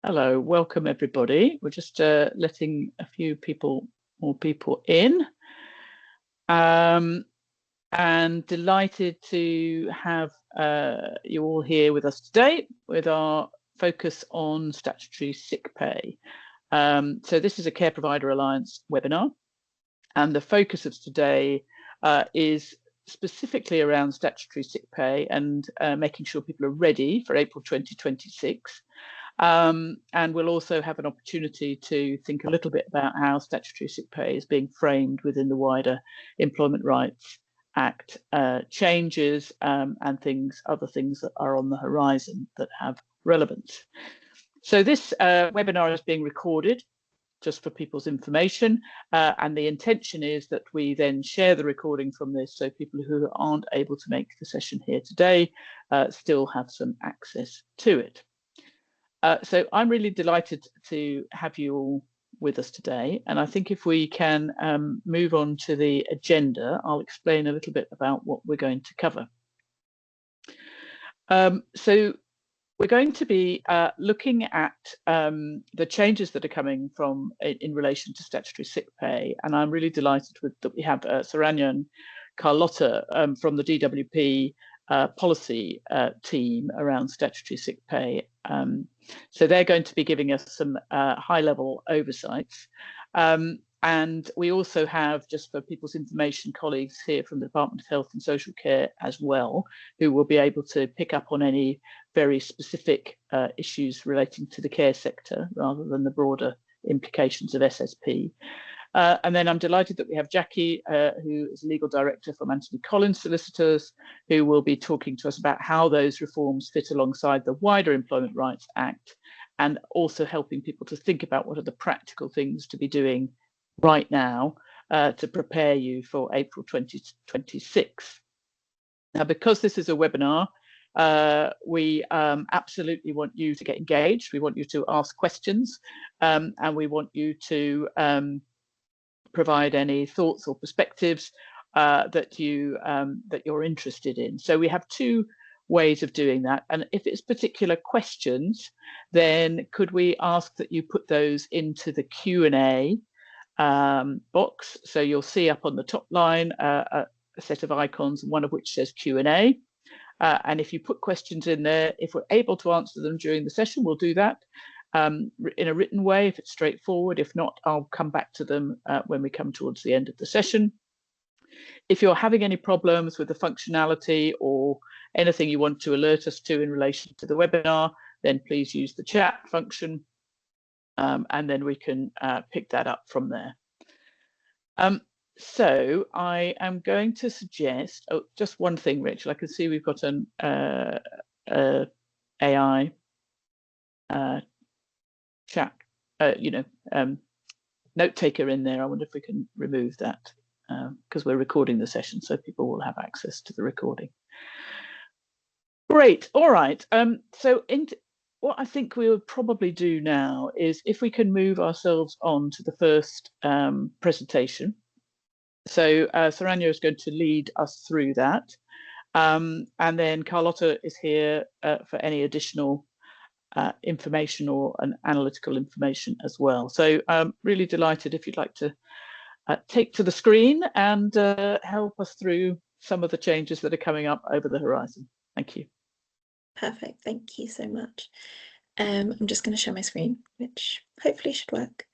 Hello, welcome everybody. We're just letting a few more people in. And delighted to have you all here with us today with our focus on statutory sick pay. So this is a Care Provider Alliance webinar, and the focus of today is specifically around statutory sick pay and making sure people are ready for April 2026. And we'll also have an opportunity to think a little bit about how statutory sick pay is being framed within the wider Employment Rights Act changes and other things that are on the horizon that have relevance. So this webinar is being recorded just for people's information, and the intention is that we then share the recording from this so people who aren't able to make the session here today still have some access to it. So I'm really delighted to have you all with us today. And I think if we can move on to the agenda, I'll explain a little bit about what we're going to cover. So we're going to be looking at the changes that are coming from in relation to statutory sick pay. And I'm really delighted that we have Saranya and Carlotta from the DWP policy team around statutory sick pay. So they're going to be giving us some high-level oversights. And we also have, just for people's information, colleagues here from the Department of Health and Social Care as well, who will be able to pick up on any very specific issues relating to the care sector rather than the broader implications of SSP. And then I'm delighted that we have Jackie, who is Legal Director from Anthnoy Collins Solicitors, who will be talking to us about how those reforms fit alongside the wider Employment Rights Act, and also helping people to think about what are the practical things to be doing right now to prepare you for April 2026. Now, because this is a webinar, we absolutely want you to get engaged. We want you to ask questions, and we want you to provide any thoughts or perspectives that you're interested in. So we have two ways of doing that, and if it's particular questions, then could we ask that you put those into the Q&A box? So you'll see up on the top line a set of icons, one of which says Q&A, and if you put questions in there, if we're able to answer them during the session, we'll do that in a written way if it's straightforward. If not, I'll come back to them when we come towards the end of the session. If you're having any problems with the functionality or anything you want to alert us to in relation to the webinar, then please use the chat function, and then we can pick that up from there. So I am going to suggest, just one thing, Rachel. I can see we've got an AI chat, note taker in there. I wonder if we can remove that because we're recording the session, so people will have access to the recording. Great. All right. So what I think we would probably do now is if we can move ourselves on to the first presentation. So Saranya is going to lead us through that. And then Carlotta is here for any additional information or an analytical information as well. So I'm really delighted if you'd like to take to the screen and help us through some of the changes that are coming up over the horizon. Thank you. Perfect. Thank you so much. I'm just going to share my screen, which hopefully should work.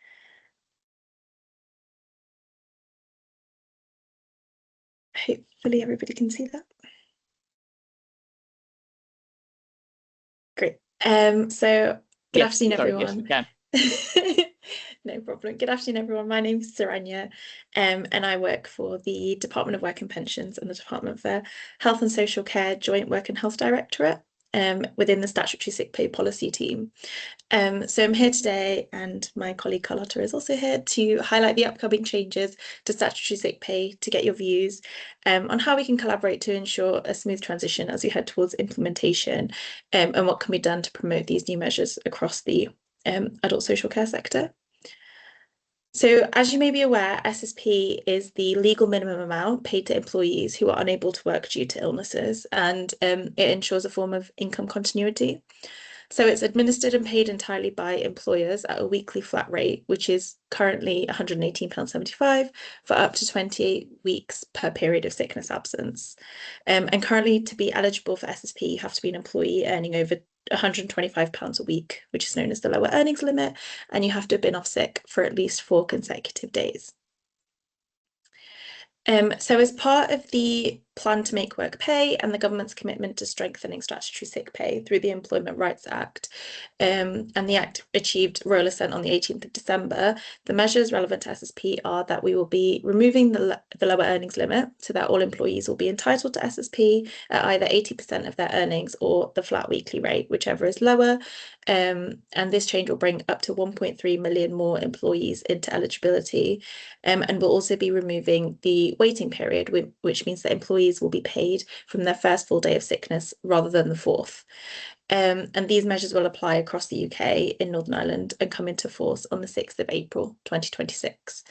Hopefully everybody can see that. Great. So good afternoon, everyone. Yes, we can. No problem. Good afternoon, everyone. My name is Saranya, and I work for the Department of Work and Pensions and the Department of Health and Social Care Joint Work and Health Directorate within the Statutory Sick Pay policy team. So I'm here today, and my colleague Carlotta is also here to highlight the upcoming changes to statutory sick pay to get your views on how we can collaborate to ensure a smooth transition as we head towards implementation, and what can be done to promote these new measures across the adult social care sector. So as you may be aware, SSP is the legal minimum amount paid to employees who are unable to work due to illnesses, and it ensures a form of income continuity. So it's administered and paid entirely by employers at a weekly flat rate, which is currently £118.75 for up to 28 weeks per period of sickness absence. And currently, to be eligible for SSP, you have to be an employee earning over £125 a week, which is known as the lower earnings limit, and you have to have been off sick for at least 4 consecutive days. So as part of the plan to make work pay and the government's commitment to strengthening statutory sick pay through the Employment Rights Act, and the Act achieved royal assent on the 18th of December, the measures relevant to SSP are that we will be removing the lower earnings limit so that all employees will be entitled to SSP at either 80% of their earnings or the flat weekly rate, whichever is lower. And this change will bring up to 1.3 million more employees into eligibility, and will also be removing the waiting period, which means that employees will be paid from their first full day of sickness rather than the fourth. And these measures will apply across the UK in Northern Ireland and come into force on the 6th of April 2026.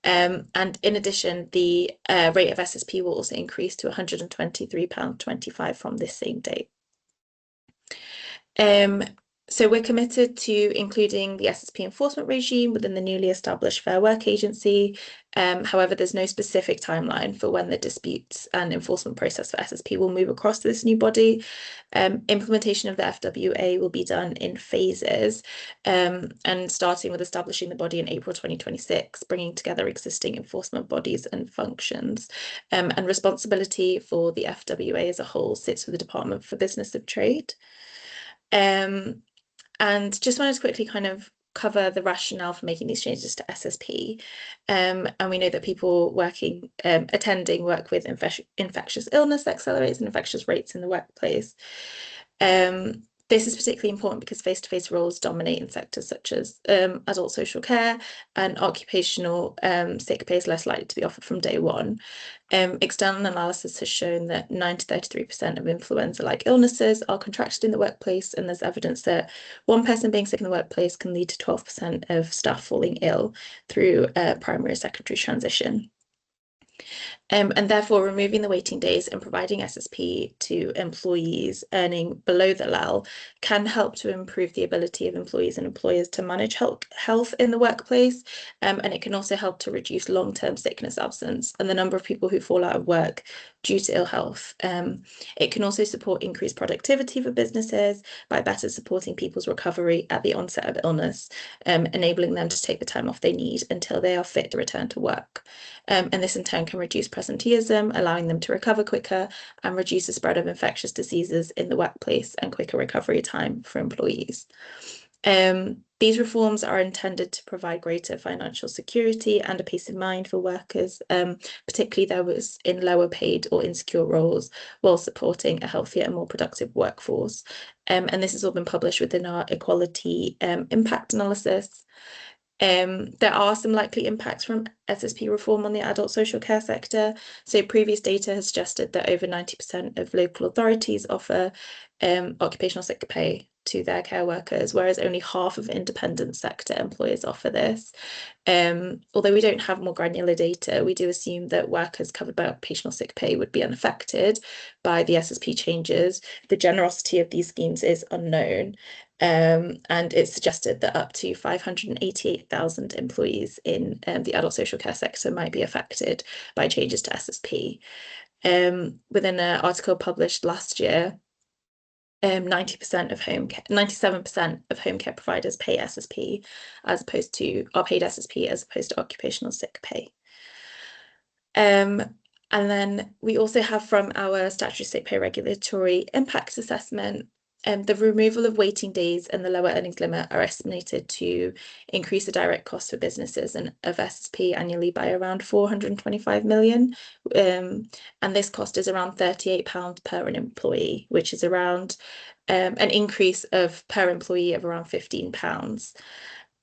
And in addition, the rate of SSP will also increase to £123.25 from this same date. So we're committed to including the SSP enforcement regime within the newly established Fair Work Agency. However, there's no specific timeline for when the disputes and enforcement process for SSP will move across to this new body. Implementation of the FWA will be done in phases, and starting with establishing the body in April 2026, bringing together existing enforcement bodies and functions. And responsibility for the FWA as a whole sits with the Department for Business of Trade. And just wanted to quickly kind of cover the rationale for making these changes to SSP. And we know that people attending work with infectious illness accelerates and infectious rates in the workplace. This is particularly important because face-to-face roles dominate in sectors such as adult social care, and occupational sick pay is less likely to be offered from day one. External analysis has shown that 9 to 33% of influenza-like illnesses are contracted in the workplace, and there's evidence that one person being sick in the workplace can lead to 12% of staff falling ill through primary or secondary transition. And therefore, removing the waiting days and providing SSP to employees earning below the LEL can help to improve the ability of employees and employers to manage health in the workplace. And it can also help to reduce long-term sickness absence and the number of people who fall out of work due to ill health. It can also support increased productivity for businesses by better supporting people's recovery at the onset of illness, enabling them to take the time off they need until they are fit to return to work. And this in turn can reduce presenteeism, allowing them to recover quicker and reduce the spread of infectious diseases in the workplace and quicker recovery time for employees. These reforms are intended to provide greater financial security and a peace of mind for workers, particularly those in lower paid or insecure roles, while supporting a healthier and more productive workforce. And this has all been published within our equality impact analysis. There are some likely impacts from SSP reform on the adult social care sector. So previous data has suggested that over 90% of local authorities offer occupational sick pay to their care workers, whereas only half of independent sector employers offer this. Although we don't have more granular data, we do assume that workers covered by occupational sick pay would be unaffected by the SSP changes. The generosity of these schemes is unknown. And it's suggested that up to 588,000 employees in the adult social care sector might be affected by changes to SSP. Within an article published last year, 97% of home care providers pay SSP are paid SSP as opposed to occupational sick pay. And then we also have from our statutory sick pay regulatory impact assessment, the removal of waiting days and the lower earnings limit are estimated to increase the direct cost for businesses and of SSP annually by around 425 million. And this cost is around £38 per employee, which is around an increase per employee of around £15.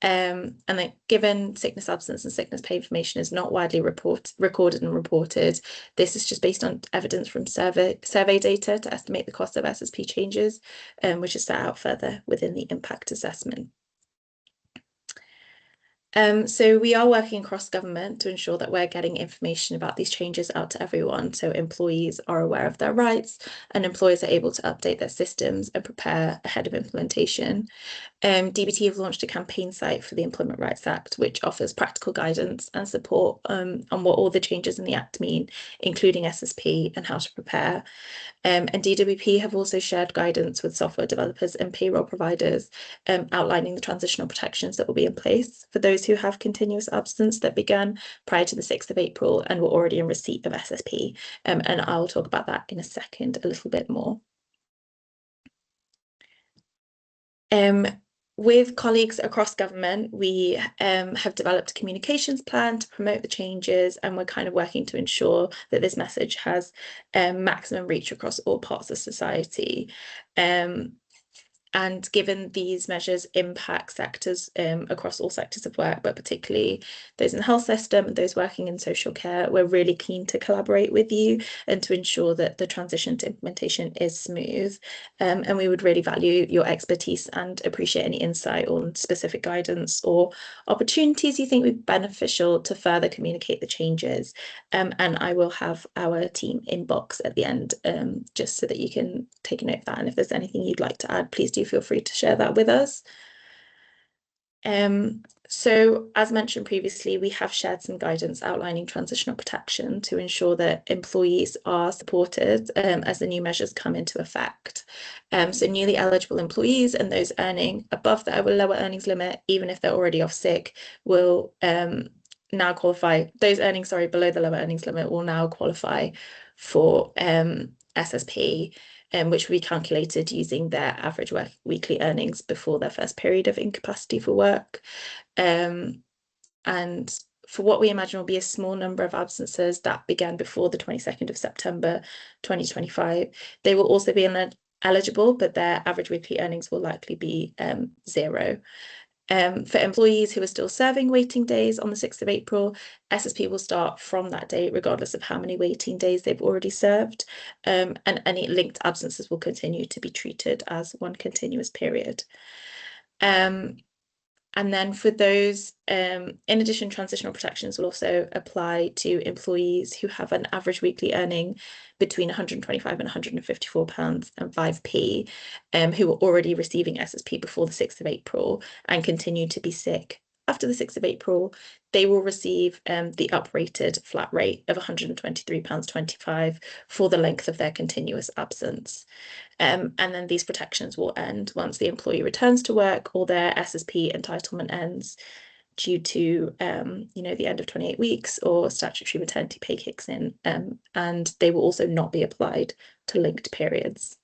And then given sickness absence and sickness pay information is not widely recorded and reported, this is just based on evidence from survey data to estimate the cost of SSP changes, which is set out further within the impact assessment. So we are working across government to ensure that we're getting information about these changes out to everyone, so employees are aware of their rights and employers are able to update their systems and prepare ahead of implementation. DBT have launched a campaign site for the Employment Rights Act, which offers practical guidance and support on what all the changes in the Act mean, including SSP and how to prepare. And DWP have also shared guidance with software developers and payroll providers, outlining the transitional protections that will be in place for those who have continuous absence that began prior to the 6th of April and were already in receipt of SSP. And I'll talk about that in a second a little bit more. With colleagues across government, we have developed a communications plan to promote the changes, and we're kind of working to ensure that this message has maximum reach across all parts of society. And given these measures impact sectors across all sectors of work, but particularly those in the health system and those working in social care, we're really keen to collaborate with you and to ensure that the transition to implementation is smooth. And we would really value your expertise and appreciate any insight on specific guidance or opportunities you think would be beneficial to further communicate the changes. And I will have our team inbox at the end, just so that you can take a note of that. And if there's anything you'd like to add, please do feel free to share that with us. So as mentioned previously, we have shared some guidance outlining transitional protection to ensure that employees are supported as the new measures come into effect. So newly eligible employees and those earning above the lower earnings limit, even if they're already off sick, will now qualify. Those earning, below the lower earnings limit will now qualify for SSP. Which will be calculated using their average weekly earnings before their first period of incapacity for work. And for what we imagine will be a small number of absences that began before the 22nd of September 2025, they will also be eligible, but their average weekly earnings will likely be 0. For employees who are still serving waiting days on the 6th of April, SSP will start from that date, regardless of how many waiting days they've already served, and any linked absences will continue to be treated as one continuous period. And then for those, in addition, transitional protections will also apply to employees who have an average weekly earning between £125 and £154 and 5p, who were already receiving SSP before the 6th of April and continue to be sick after the 6th of April. They will receive the uprated flat rate of £123.25 for the length of their continuous absence. And then these protections will end once the employee returns to work or their SSP entitlement ends due to the end of 28 weeks or statutory maternity pay kicks in, and they will also not be applied to linked periods.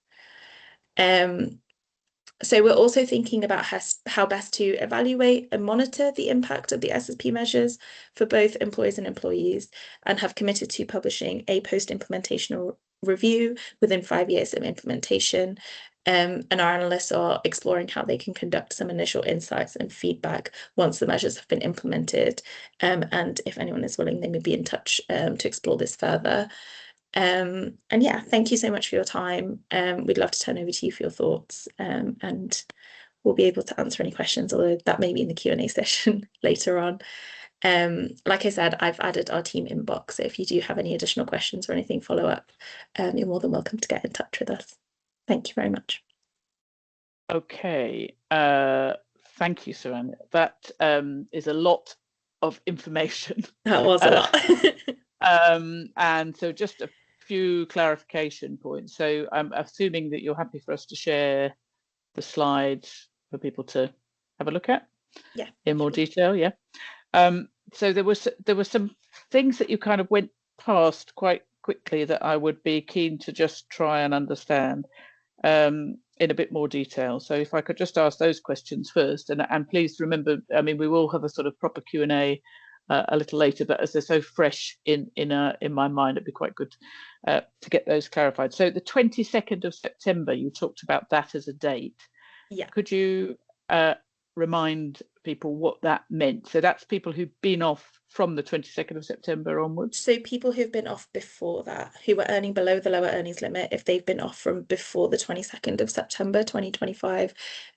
So we're also thinking about how best to evaluate and monitor the impact of the SSP measures for both employers and employees, and have committed to publishing a post-implementation review within 5 years of implementation. And our analysts are exploring how they can conduct some initial insights and feedback once the measures have been implemented. And if anyone is willing, they may be in touch to explore this further. And yeah, thank you so much for your time. We'd love to turn over to you for your thoughts, and we'll be able to answer any questions, although that may be in the Q&A session later on. Like I said, I've added our team inbox, so if you do have any additional questions or anything follow up, you're more than welcome to get in touch with us. Thank you very much. Okay, thank you, Saranya. That is a lot of information. That was a lot. And so just a few clarification points. So I'm assuming that you're happy for us to share the slides for people to have a look at, yeah, in more detail. Yeah. So there were some things that you kind of went past quite quickly that I would be keen to just try and understand in a bit more detail. So if I could just ask those questions first, and please remember, I mean, we will have a sort of proper Q&A a little later, but as they're so fresh in my mind, it'd be quite good to get those clarified. So the 22nd of September, you talked about that as a date. Yeah. Could you remind people what that meant? So that's people who've been off from the 22nd of September onwards? So people who've been off before that, who were earning below the lower earnings limit, if they've been off from before the 22nd of September 2025,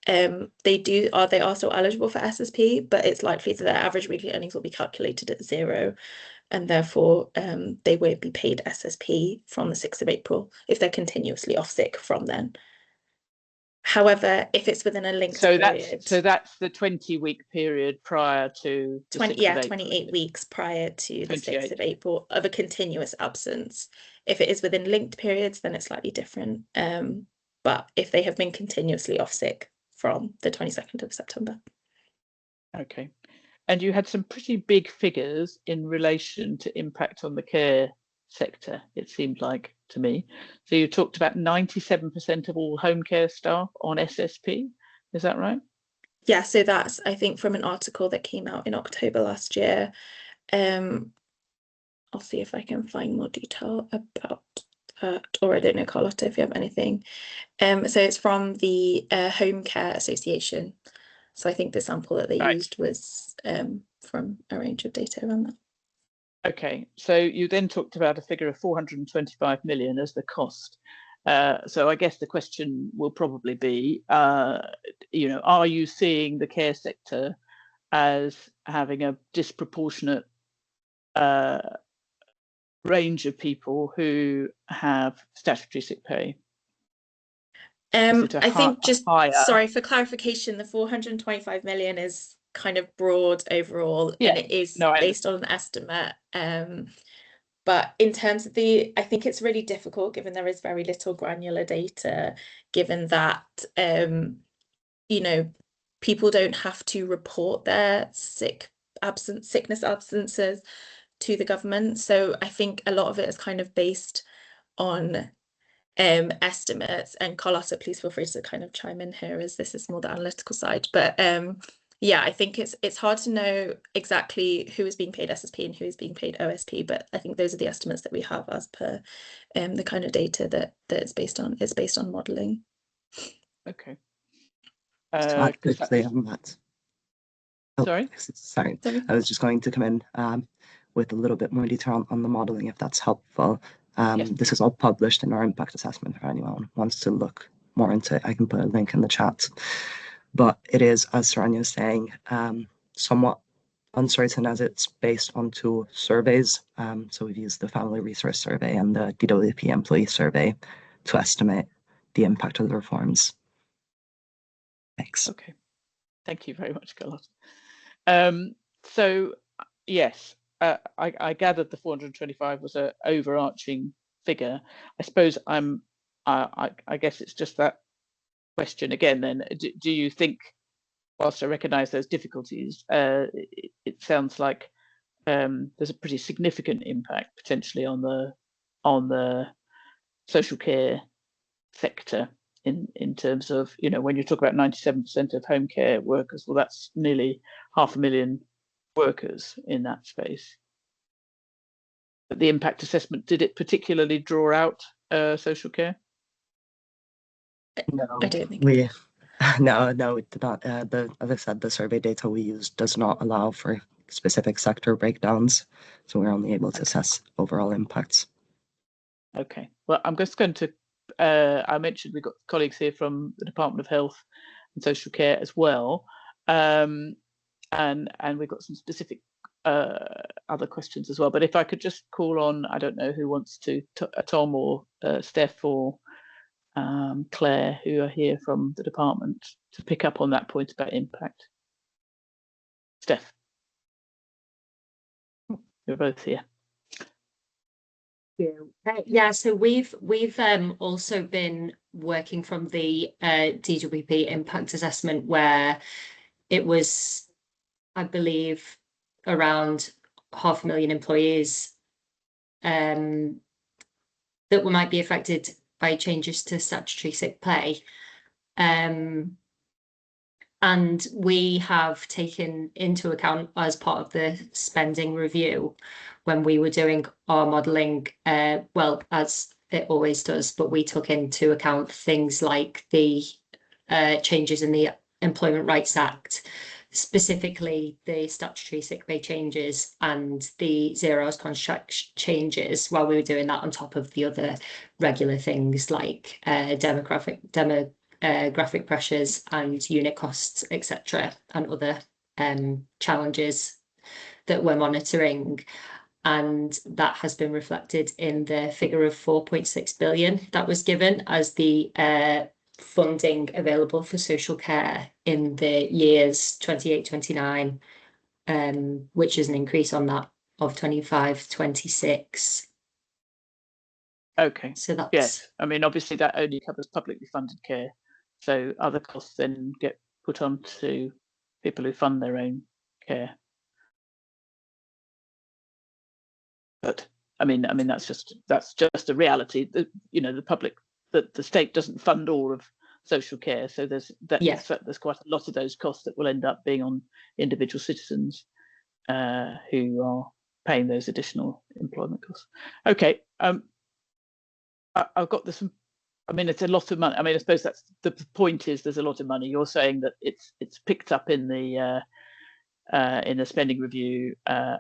they are still eligible for SSP, but it's likely that their average weekly earnings will be calculated at 0, and therefore they won't be paid SSP from the 6th of April if they're continuously off sick from then. However, if it's within a linked period, that's the 20-week period prior to the 28 weeks prior to the 6th of April of a continuous absence. If it is within linked periods, then it's slightly different. But if they have been continuously off sick from the 22nd of September. Okay. And you had some pretty big figures in relation to impact on the care sector, it seemed like to me. So you talked about 97% of all home care staff on SSP. Is that right? Yeah, so that's, I think, from an article that came out in October last year. I'll see if I can find more detail about that, or I don't know, Carlotta, if you have anything. So it's from the Home Care Association. So I think the sample that they used was from a range of data around that. Okay, so you then talked about a figure of 425 million as the cost. So I guess the question will probably be, you know, are you seeing the care sector as having a disproportionate range of people who have statutory sick pay? I think just sorry for clarification, the 425 million is kind of broad overall, and it is based on an estimate. But in terms of I think it's really difficult given there is very little granular data, given that you know, people don't have to report their sickness absences to the government. So I think a lot of it is kind of based on estimates, and Carlotta, please feel free to kind of chime in here as this is more the analytical side. But yeah, I think it's hard to know exactly who is being paid SSP and who is being paid OSP, but I think those are the estimates that we have as per the kind of data that it's based on. It's based on modelling. Okay. Quickly on that. Oh, sorry, I was just going to come in with a little bit more detail on the modelling, if that's helpful. Yes. This is all published in our impact assessment for anyone who wants to look more into it. I can put a link in the chat. But it is, as Saranya was saying, somewhat uncertain as it's based on 2 surveys. So we've used the Family Resource Survey and the DWP Employee Survey to estimate the impact of the reforms. Thanks. Okay. Thank you very much, Carlotta. So, yes, I gathered the 425 was an overarching figure. I suppose I guess it's just that question again then. Do you think, whilst I recognise those difficulties, it sounds like there's a pretty significant impact potentially on the social care sector in terms of, you know, when you talk about 97% of home care workers, well, that's nearly 500,000 workers in that space. But the impact assessment, did it particularly draw out social care? No, I don't think no, it did not. As I said, the survey data we used does not allow for specific sector breakdowns, so we're only able to assess overall impacts. Okay. Well, I'm just going to. I mentioned we've got colleagues here from the Department of Health and Social Care as well, and we've got some specific other questions as well. But if I could just call on, I don't know who wants to, Tom or Steph or Claire, who are here from the department, to pick up on that point about impact. Steph, you're both here. Yeah, so we've also been working from the DWP impact assessment, where it was, I believe, around 500,000 employees that might be affected by changes to statutory sick pay. And we have taken into account, as part of the spending review, when we were doing our modelling, well, as it always does, but we took into account things like the changes in the Employment Rights Act, specifically the statutory sick pay changes and the 0 hours contract changes, while we were doing that on top of the other regular things like demographic pressures and unit costs, etc., and other challenges that we're monitoring. And that has been reflected in the figure of 4.6 billion that was given as the funding available for social care in the years 28-29, which is an increase on that of 25-26. Okay. So that's, yes, I mean, obviously that only covers publicly funded care, so other costs then get put on to people who fund their own care. But I mean that's just a reality. The state doesn't fund all of social care, so there's quite a lot of those costs that will end up being on individual citizens who are paying those additional employment costs. Okay, I've got this. I mean, it's a lot of money. I mean, I suppose that's the point, is there's a lot of money. You're saying that it's picked up in the spending review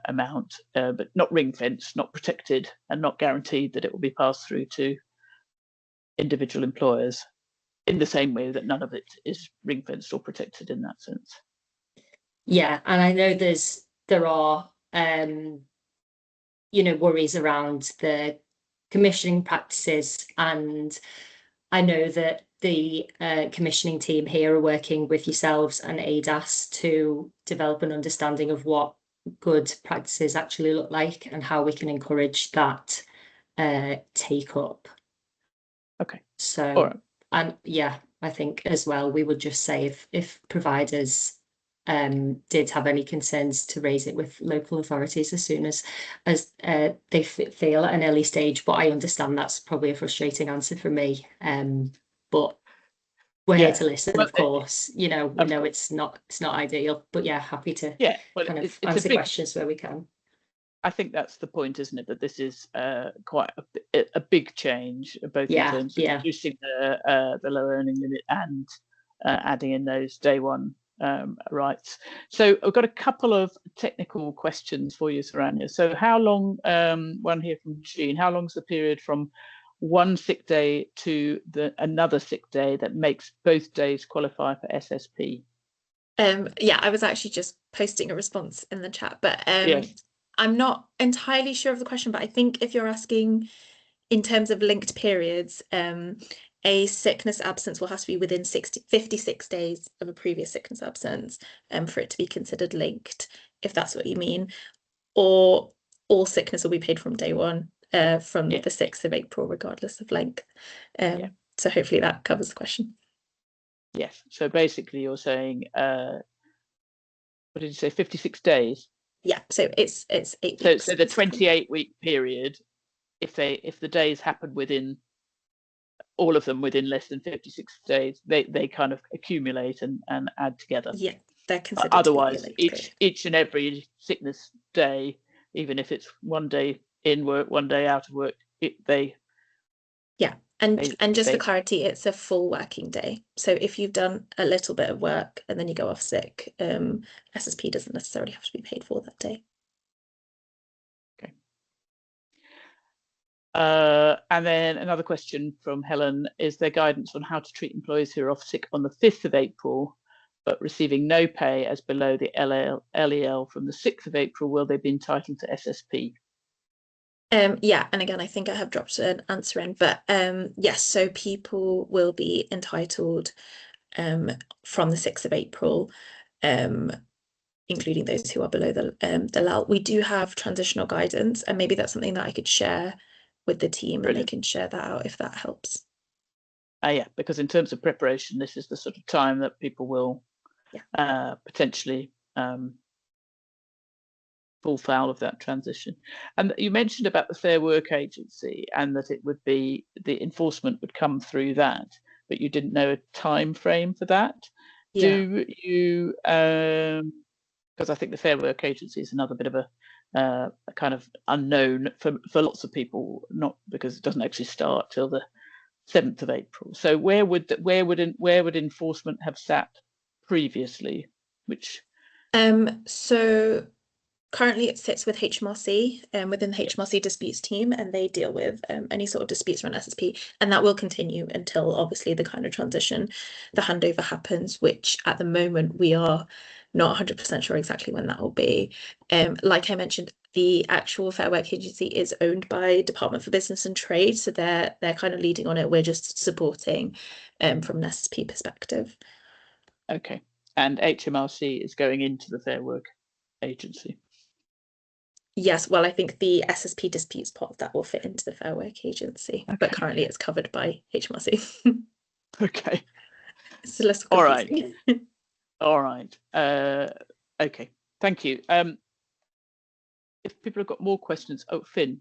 amount, but not ring-fenced, not protected, and not guaranteed that it will be passed through to individual employers in the same way that none of it is ring-fenced or protected in that sense. Yeah, and I know there are worries around the commissioning practices, and I know that the commissioning team here are working with yourselves and ADAS to develop an understanding of what good practices actually look like and how we can encourage that take up. Okay. So, all right. And yeah, I think as well, we would just say if providers did have any concerns, to raise it with local authorities as soon as they feel at an early stage. But I understand that's probably a frustrating answer for me. But we're here to listen, of course. We know it's not ideal, but yeah, happy to answer questions where we can. I think that's the point, isn't it? That this is quite a big change, both in terms of reducing the low earning limit and adding in those day one rights. So I've got a couple of technical questions for you, Saranya. So how long, one here from Jean, how long is the period from one sick day to another sick day that makes both days qualify for SSP? I was actually just posting a response in the chat, but yes. I'm not entirely sure of the question, but I think if you're asking in terms of linked periods, a sickness absence will have to be within 56 days of a previous sickness absence for it to be considered linked, if that's what you mean. Or all sickness will be paid from day one, from the 6th of April, regardless of length. So hopefully that covers the question. Yes. So basically you're saying, what did you say, 56 days? Yeah, so it's 8 weeks. So the 28-week period, if the days happen within all of them within less than 56 days, they kind of accumulate and add together. Yeah, they're considered. Otherwise, each and every sickness day, even if it's one day in work, one day out of work, And just for clarity, it's a full working day. So if you've done a little bit of work and then you go off sick, SSP doesn't necessarily have to be paid for that day. Okay. And then another question from Helen: is there guidance on how to treat employees who are off sick on the 5th of April but receiving no pay as below the LEL from the 6th of April? Will they be entitled to SSP? Yeah, and again, I think I have dropped an answer in, but yes, so people will be entitled from the 6th of April, including those who are below the LEL. We do have transitional guidance, and maybe that's something that I could share with the team. Brilliant. And they can share that out if that helps. Yeah, because in terms of preparation, this is the sort of time that people will potentially fall foul of that transition. And you mentioned about the Fair Work Agency and that it would be, the enforcement would come through that, but you didn't know a time frame for that. Do you, because I think the Fair Work Agency is another bit of a kind of unknown for lots of people, not because it doesn't actually start till the 7th of April. So where would enforcement have sat previously? Which So currently it sits with HMRC, within the HMRC disputes team, and they deal with any sort of disputes around SSP, and that will continue until obviously the kind of transition, the handover happens, which at the moment we are not 100% sure exactly when that will be. Like I mentioned, the actual Fair Work Agency is owned by Department for Business and Trade, so they're kind of leading on it. We're just supporting from an SSP perspective. Okay. And HMRC is going into the Fair Work Agency. Yes, well, I think the SSP disputes part of that will fit into the Fair Work Agency, Okay. but currently it's covered by HMRC. Okay. It's a less All right. confusing. All right. Okay. Thank you. If people have got more questions, oh, Finn.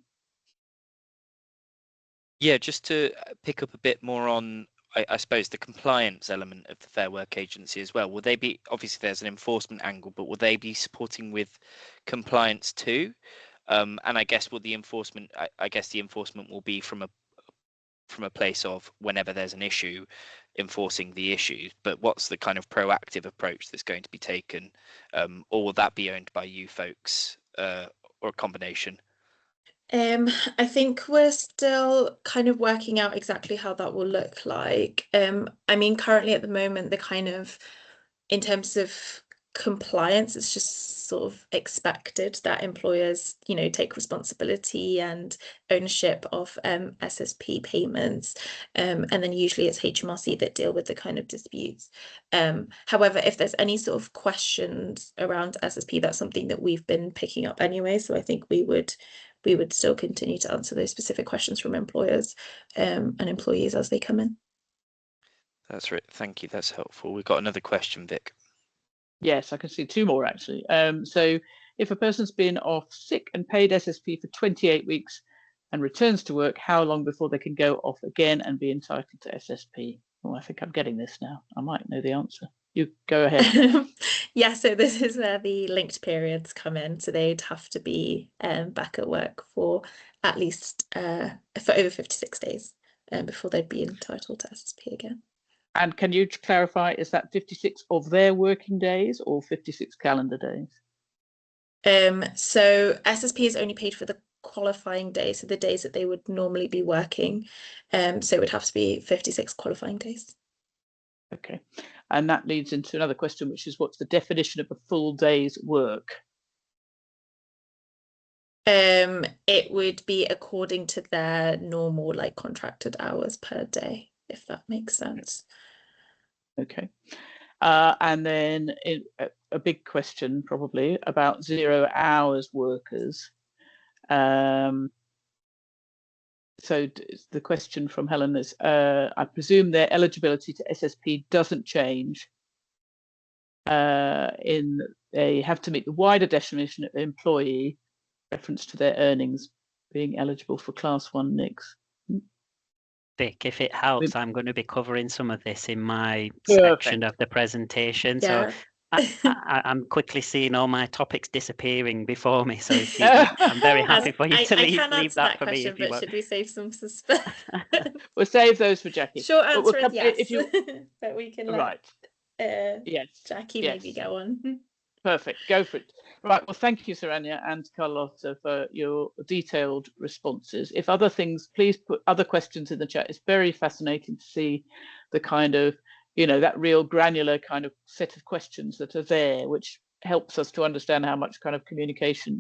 Yeah, just to pick up a bit more on, I suppose, the compliance element of the Fair Work Agency as well. Will they be, obviously there's an enforcement angle, but will they be supporting with compliance too? And I guess will the enforcement, I guess the enforcement will be from a place of whenever there's an issue, enforcing the issues. But what's the kind of proactive approach that's going to be taken? Or will that be owned by you folks, or a combination? I think we're still kind of working out exactly how that will look like. I mean, currently at the moment, the kind of, in terms of compliance, it's just sort of expected that employers, you know, take responsibility and ownership of SSP payments. And then usually it's HMRC that deal with the kind of disputes. However, if there's any sort of questions around SSP, that's something that we've been picking up anyway. So I think we would still continue to answer those specific questions from employers and employees as they come in. That's right. Thank you. That's helpful. We've got another question, Vic. Yes, I can see two more actually. So if a person's been off sick and paid SSP for 28 weeks and returns to work, how long before they can go off again and be entitled to SSP? Oh, I think I'm getting this now. I might know the answer. You go ahead. Yeah, so this is where the linked periods come in. So they'd have to be back at work for at least for over 56 days before they'd be entitled to SSP again. And can you clarify, is that 56 of their working days or 56 calendar days? So SSP is only paid for the qualifying days, so the days that they would normally be working. So it would have to be 56 qualifying days. Okay. And that leads into another question, which is what's the definition of a full day's work? It would be according to their normal, like, contracted hours per day, if that makes sense. Okay. And then a big question probably about 0 hours workers. So the question from Helen is, I presume their eligibility to SSP doesn't change. They have to meet the wider definition of employee, reference to their earnings being eligible for Class 1 NICs. Vic, if it helps, I'm going to be covering some of this in my Perfect. section of the presentation. Yeah. So I'm quickly seeing all my topics disappearing before me. So I'm very happy for you to leave that for me. But should we save some suspense? We'll save those for Jackie. Short answer is yes. If you... But we can let right. Yes. Jackie maybe go on. Perfect. Go for it. Right. Well, thank you, Saranya and Carlotta, for your detailed responses. If other things, please put other questions in the chat. It's very fascinating to see the kind of, you know, that real granular kind of set of questions that are there, which helps us to understand how much kind of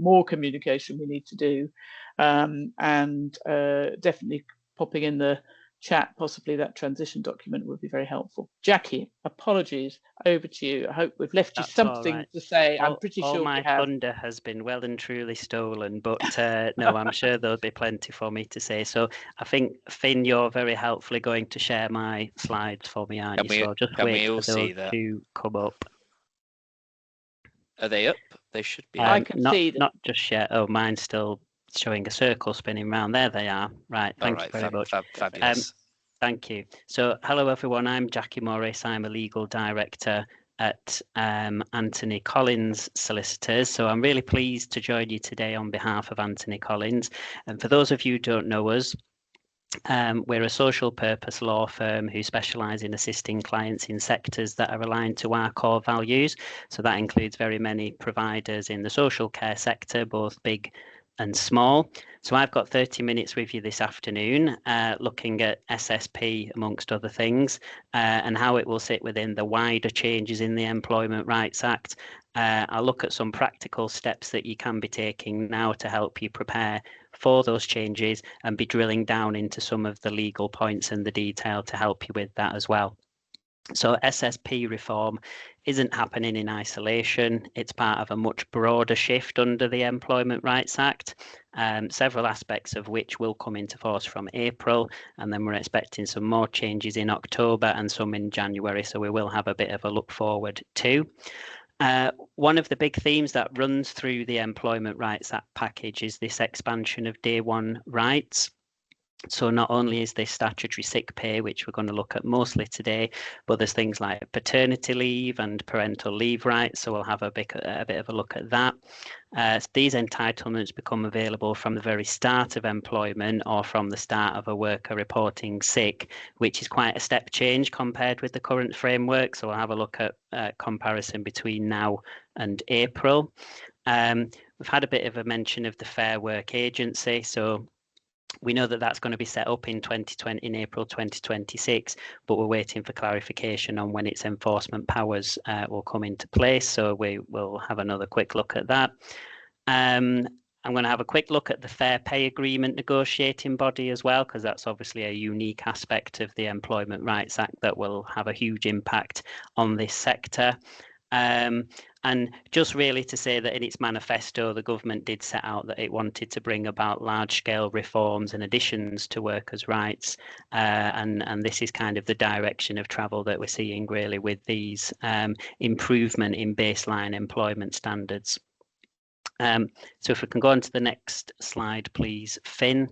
more communication we need to do. And definitely popping in the chat, possibly that transition document would be very helpful. Jackie, apologies, over to you. I hope we've left you something to say. I'm pretty sure all my thunder has been well and truly stolen, but no, I'm sure there'll be plenty for me to say. So I think, Finn, you're very helpfully going to share my slides for me, aren't you? So just wait for those to come up. Are they up? They should be. I can see them. Not just share. Oh, mine's still showing a circle spinning round. There they are. Right. Thank you very much. Fabulous. Thank you. So hello, everyone. I'm Jackie Morris. I'm a legal director at Anthnoy Collins Solicitors. So I'm really pleased to join you today on behalf of Anthnoy Collins. And for those of you who don't know us, We're a social purpose law firm who specialise in assisting clients in sectors that are aligned to our core values. So that includes very many providers in the social care sector, both big and small. So I've got 30 minutes with you this afternoon, looking at SSP amongst other things, and how it will sit within the wider changes in the Employment Rights Act. I'll look at some practical steps that you can be taking now to help you prepare for those changes, and be drilling down into some of the legal points and the detail to help you with that as well. So SSP reform isn't happening in isolation. It's part of a much broader shift under the Employment Rights Act, several aspects of which will come into force from April, and then we're expecting some more changes in October and some in January, so we will have a bit of a look forward too. One of the big themes that runs through the Employment Rights Act package is this expansion of day one rights. So not only is there statutory sick pay, which we're going to look at mostly today, but there's things like paternity leave and parental leave rights. So we'll have a bit of a look at that. These entitlements become available from the very start of employment or from the start of a worker reporting sick, which is quite a step change compared with the current framework. So we'll have a look at comparison between now and April. We've had a bit of a mention of the Fair Work Agency. So we know that that's going to be set up in April 2026, but we're waiting for clarification on when its enforcement powers will come into place. So we will have another quick look at that. I'm going to have a quick look at the Fair Pay Agreement negotiating body as well, because that's obviously a unique aspect of the Employment Rights Act that will have a huge impact on this sector. And just really to say that in its manifesto, the government did set out that it wanted to bring about large-scale reforms and additions to workers' rights. And this is kind of the direction of travel that we're seeing really with these improvement in baseline employment standards. So if we can go on to the next slide, please, Finn.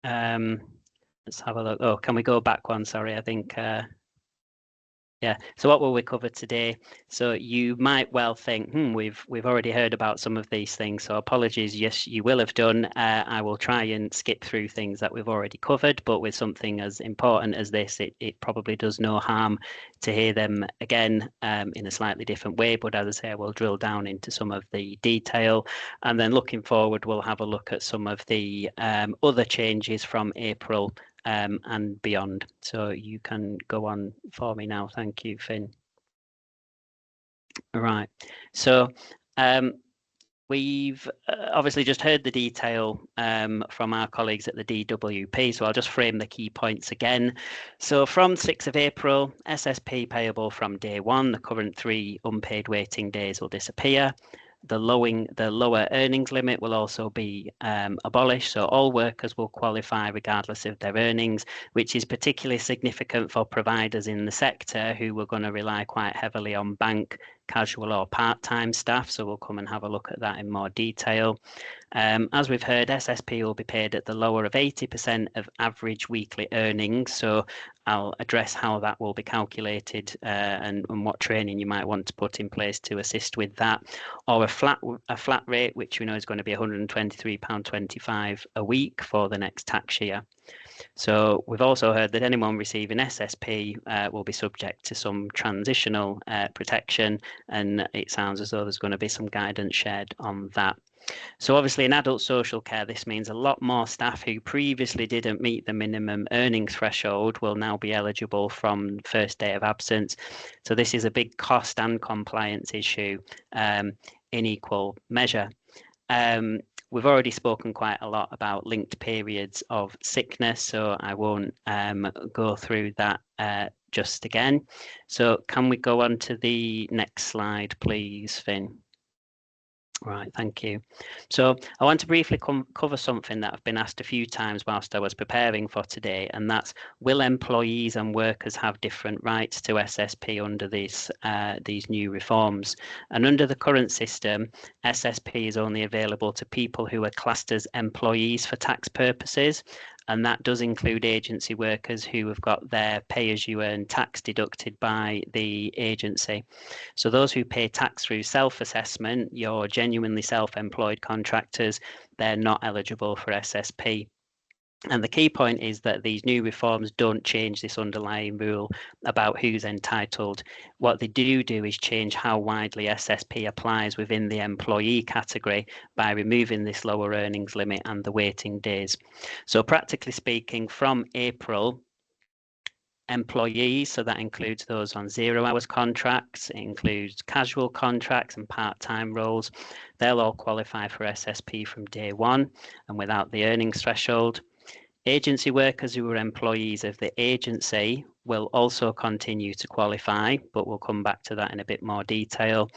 Let's have a look. Oh, can we go back one? Sorry, I think... Yeah, so what will we cover today? So you might well think, we've already heard about some of these things, so apologies, yes, you will have done. I will try and skip through things that we've already covered, but with something as important as this, it probably does no harm to hear them again in a slightly different way. But as I say, we'll drill down into some of the detail, and then looking forward, we'll have a look at some of the other changes from April and beyond. So you can go on for me now. Thank you, Finn. All right. So we've obviously just heard the detail from our colleagues at the DWP, so I'll just frame the key points again. So from 6th of April, SSP payable from day one, the current 3 unpaid waiting days will disappear. The lower earnings limit will also be abolished, so all workers will qualify regardless of their earnings, which is particularly significant for providers in the sector who are going to rely quite heavily on bank, casual or part-time staff. So we'll come and have a look at that in more detail. As we've heard, SSP will be paid at the lower of 80% of average weekly earnings. So I'll address how that will be calculated and what training you might want to put in place to assist with that, or a flat rate, which we know is going to be £123.25 a week for the next tax year. So we've also heard that anyone receiving SSP will be subject to some transitional protection, and it sounds as though there's going to be some guidance shared on that. So obviously in adult social care, this means a lot more staff who previously didn't meet the minimum earning threshold will now be eligible from first day of absence. So this is a big cost and compliance issue in equal measure. We've already spoken quite a lot about linked periods of sickness, so I won't go through that just again. So can we go on to the next slide, please, Finn? Right, thank you. So I want to briefly cover something that I've been asked a few times whilst I was preparing for today, and that's, will employees and workers have different rights to SSP under these new reforms? And under the current system, SSP is only available to people who are classed as employees for tax purposes, and that does include agency workers who have got their pay-as-you-earn tax deducted by the agency. So those who pay tax through self-assessment, your genuinely self-employed contractors, they're not eligible for SSP. And the key point is that these new reforms don't change this underlying rule about who's entitled. What they do is change how widely SSP applies within the employee category by removing this lower earnings limit and the waiting days. So practically speaking, from April, employees, so that includes those on 0 hours contracts, it includes casual contracts and part-time roles, they'll all qualify for SSP from day one and without the earnings threshold. Agency workers who are employees of the agency will also continue to qualify, but we'll come back to that in a bit more detail.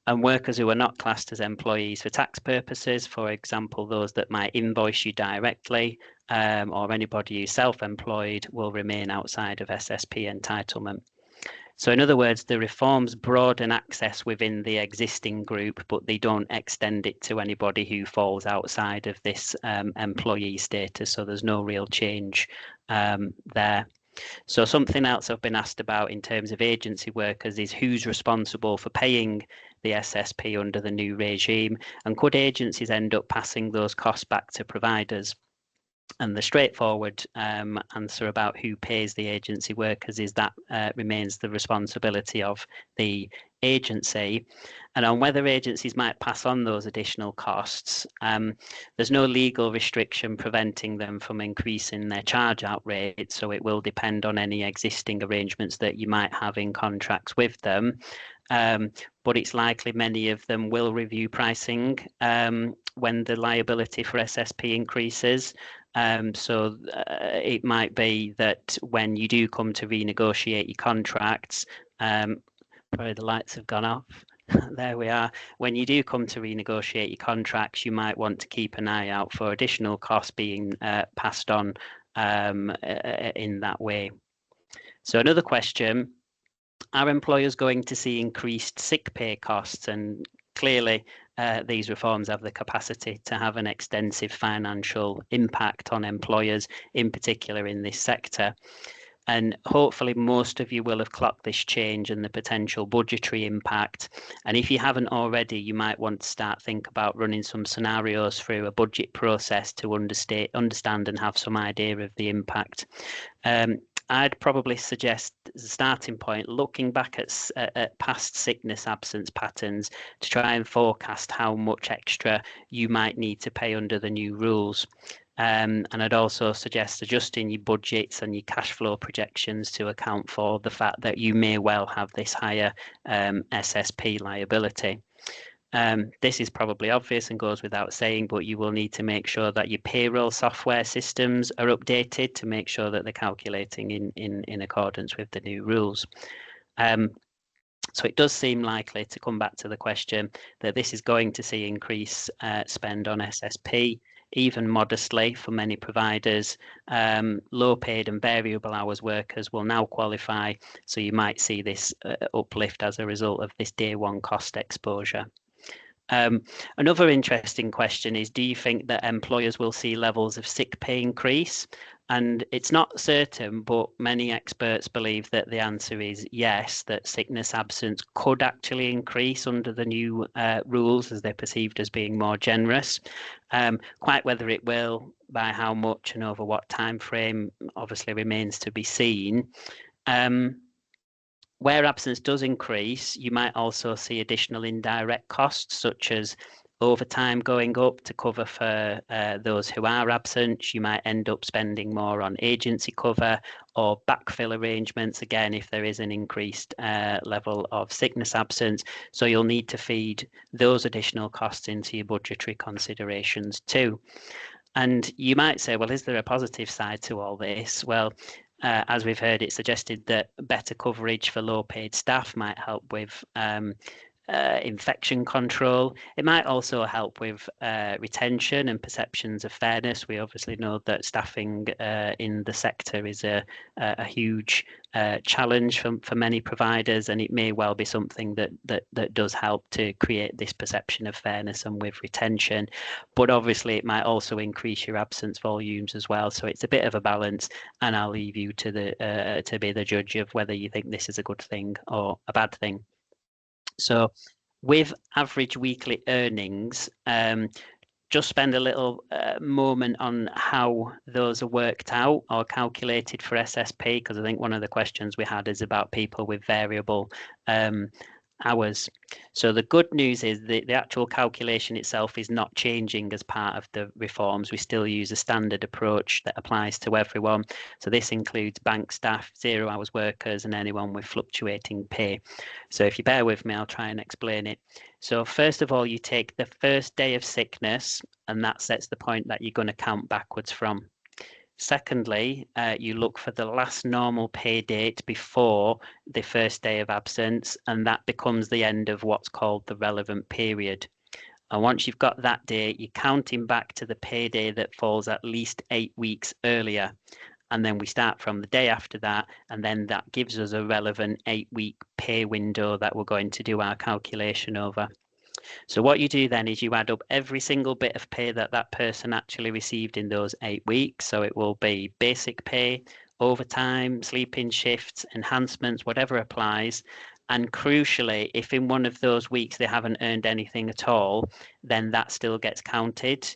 And workers who are not classed as employees for tax purposes, for example, those that might invoice you directly, or anybody who's self-employed, will remain outside of SSP entitlement. So in other words, the reforms broaden access within the existing group, but they don't extend it to anybody who falls outside of this employee status. So there's no real change there. So something else I've been asked about in terms of agency workers is who's responsible for paying the SSP under the new regime, and could agencies end up passing those costs back to providers? And the straightforward answer about who pays the agency workers is that remains the responsibility of the agency. And on whether agencies might pass on those additional costs, there's no legal restriction preventing them from increasing their charge out rate, so it will depend on any existing arrangements that you might have in contracts with them. But it's likely many of them will review pricing when the liability for SSP increases. So it might be that when you do come to renegotiate your contracts, probably the lights have gone off. There we are. When you do come to renegotiate your contracts, you might want to keep an eye out for additional costs being passed on in that way. So another question, are employers going to see increased sick pay costs? And clearly, these reforms have the capacity to have an extensive financial impact on employers, in particular in this sector. And hopefully most of you will have clocked this change and the potential budgetary impact. And if you haven't already, you might want to start think about running some scenarios through a budget process to understand and have some idea of the impact. I'd probably suggest as a starting point, looking back at past sickness absence patterns to try and forecast how much extra you might need to pay under the new rules. And I'd also suggest adjusting your budgets and your cash flow projections to account for the fact that you may well have this higher SSP liability. This is probably obvious and goes without saying, but you will need to make sure that your payroll software systems are updated to make sure that they're calculating in accordance with the new rules. So it does seem likely, to come back to the question, that this is going to see increased spend on SSP, even modestly for many providers. Low paid and variable hours workers will now qualify, so you might see this uplift as a result of this day one cost exposure. Another interesting question is, do you think that employers will see levels of sick pay increase? And it's not certain, but many experts believe that the answer is yes, that sickness absence could actually increase under the new rules as they're perceived as being more generous. Quite whether it will, by how much and over what time frame, obviously remains to be seen. Where absence does increase, you might also see additional indirect costs, such as overtime going up to cover for those who are absent. You might end up spending more on agency cover or backfill arrangements, again, if there is an increased level of sickness absence. So you'll need to feed those additional costs into your budgetary considerations too. And you might say, well, is there a positive side to all this? Well, as we've heard, it's suggested that better coverage for low paid staff might help with infection control. It might also help with retention and perceptions of fairness. We obviously know that staffing in the sector is a huge challenge for many providers, and it may well be something that does help to create this perception of fairness and with retention. But obviously it might also increase your absence volumes as well. So it's a bit of a balance, and I'll leave you to be the judge of whether you think this is a good thing or a bad thing. So with average weekly earnings, just spend a little moment on how those are worked out or calculated for SSP, because I think one of the questions we had is about people with variable hours. So the good news is the actual calculation itself is not changing as part of the reforms. We still use a standard approach that applies to everyone. So this includes bank staff, 0 hours workers, and anyone with fluctuating pay. So if you bear with me, I'll try and explain it. So first of all, you take the first day of sickness, and that sets the point that you're going to count backwards from. Secondly, you look for the last normal pay date before the first day of absence, and that becomes the end of what's called the relevant period. And once you've got that date, you're counting back to the pay day that falls at least 8 weeks earlier. And then we start from the day after that, and then that gives us a relevant 8-week pay window that we're going to do our calculation over. So what you do then is you add up every single bit of pay that that person actually received in those 8 weeks. So it will be basic pay, overtime, sleep-in shifts, enhancements, whatever applies. And crucially, if in one of those weeks they haven't earned anything at all, then that still gets counted.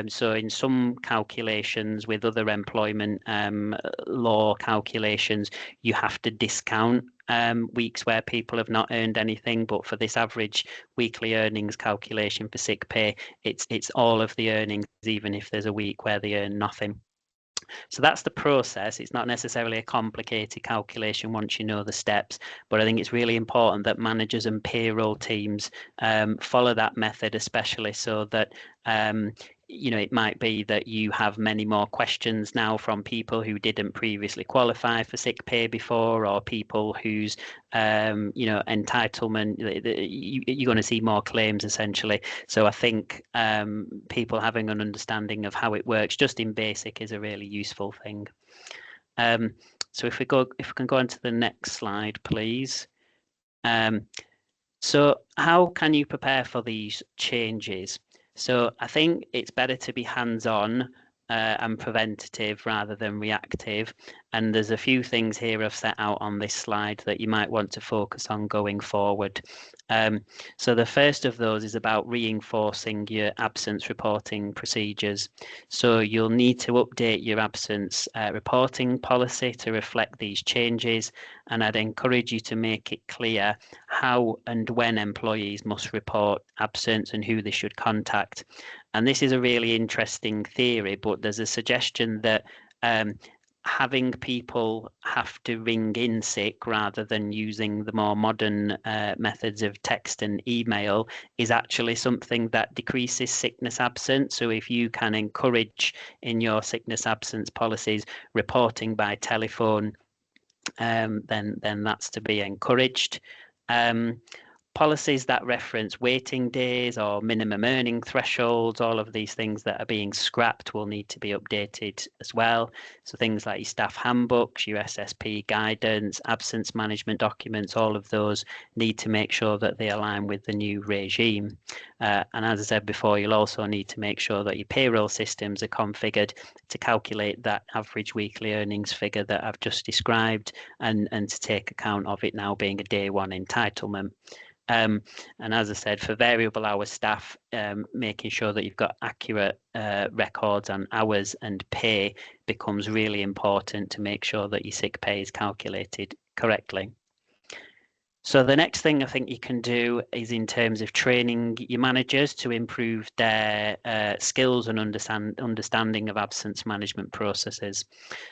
So in some calculations with other employment law calculations, you have to discount weeks where people have not earned anything. But for this average weekly earnings calculation for sick pay, it's all of the earnings, even if there's a week where they earn nothing. So that's the process. It's not necessarily a complicated calculation once you know the steps, but I think it's really important that managers and payroll teams follow that method, especially so that it might be that you have many more questions now from people who didn't previously qualify for sick pay before, or people whose entitlement, you're going to see more claims essentially. So I think people having an understanding of how it works just in basic is a really useful thing. So if we can go on to the next slide, please. So how can you prepare for these changes? So I think it's better to be hands-on and preventative rather than reactive. And there's a few things here I've set out on this slide that you might want to focus on going forward. So the first of those is about reinforcing your absence reporting procedures. So you'll need to update your absence reporting policy to reflect these changes. And I'd encourage you to make it clear how and when employees must report absence and who they should contact. And this is a really interesting theory, but there's a suggestion that having people have to ring in sick rather than using the more modern methods of text and email is actually something that decreases sickness absence. So if you can encourage in your sickness absence policies reporting by telephone, then that's to be encouraged. Policies that reference waiting days or minimum earning thresholds, all of these things that are being scrapped will need to be updated as well. So things like your staff handbooks, your SSP guidance, absence management documents, all of those need to make sure that they align with the new regime. And as I said before, you'll also need to make sure that your payroll systems are configured to calculate that average weekly earnings figure that I've just described, and to take account of it now being a day one entitlement. And as I said, for variable hour staff, making sure that you've got accurate records on hours and pay becomes really important to make sure that your sick pay is calculated correctly. So the next thing I think you can do is in terms of training your managers to improve their skills and understanding of absence management processes.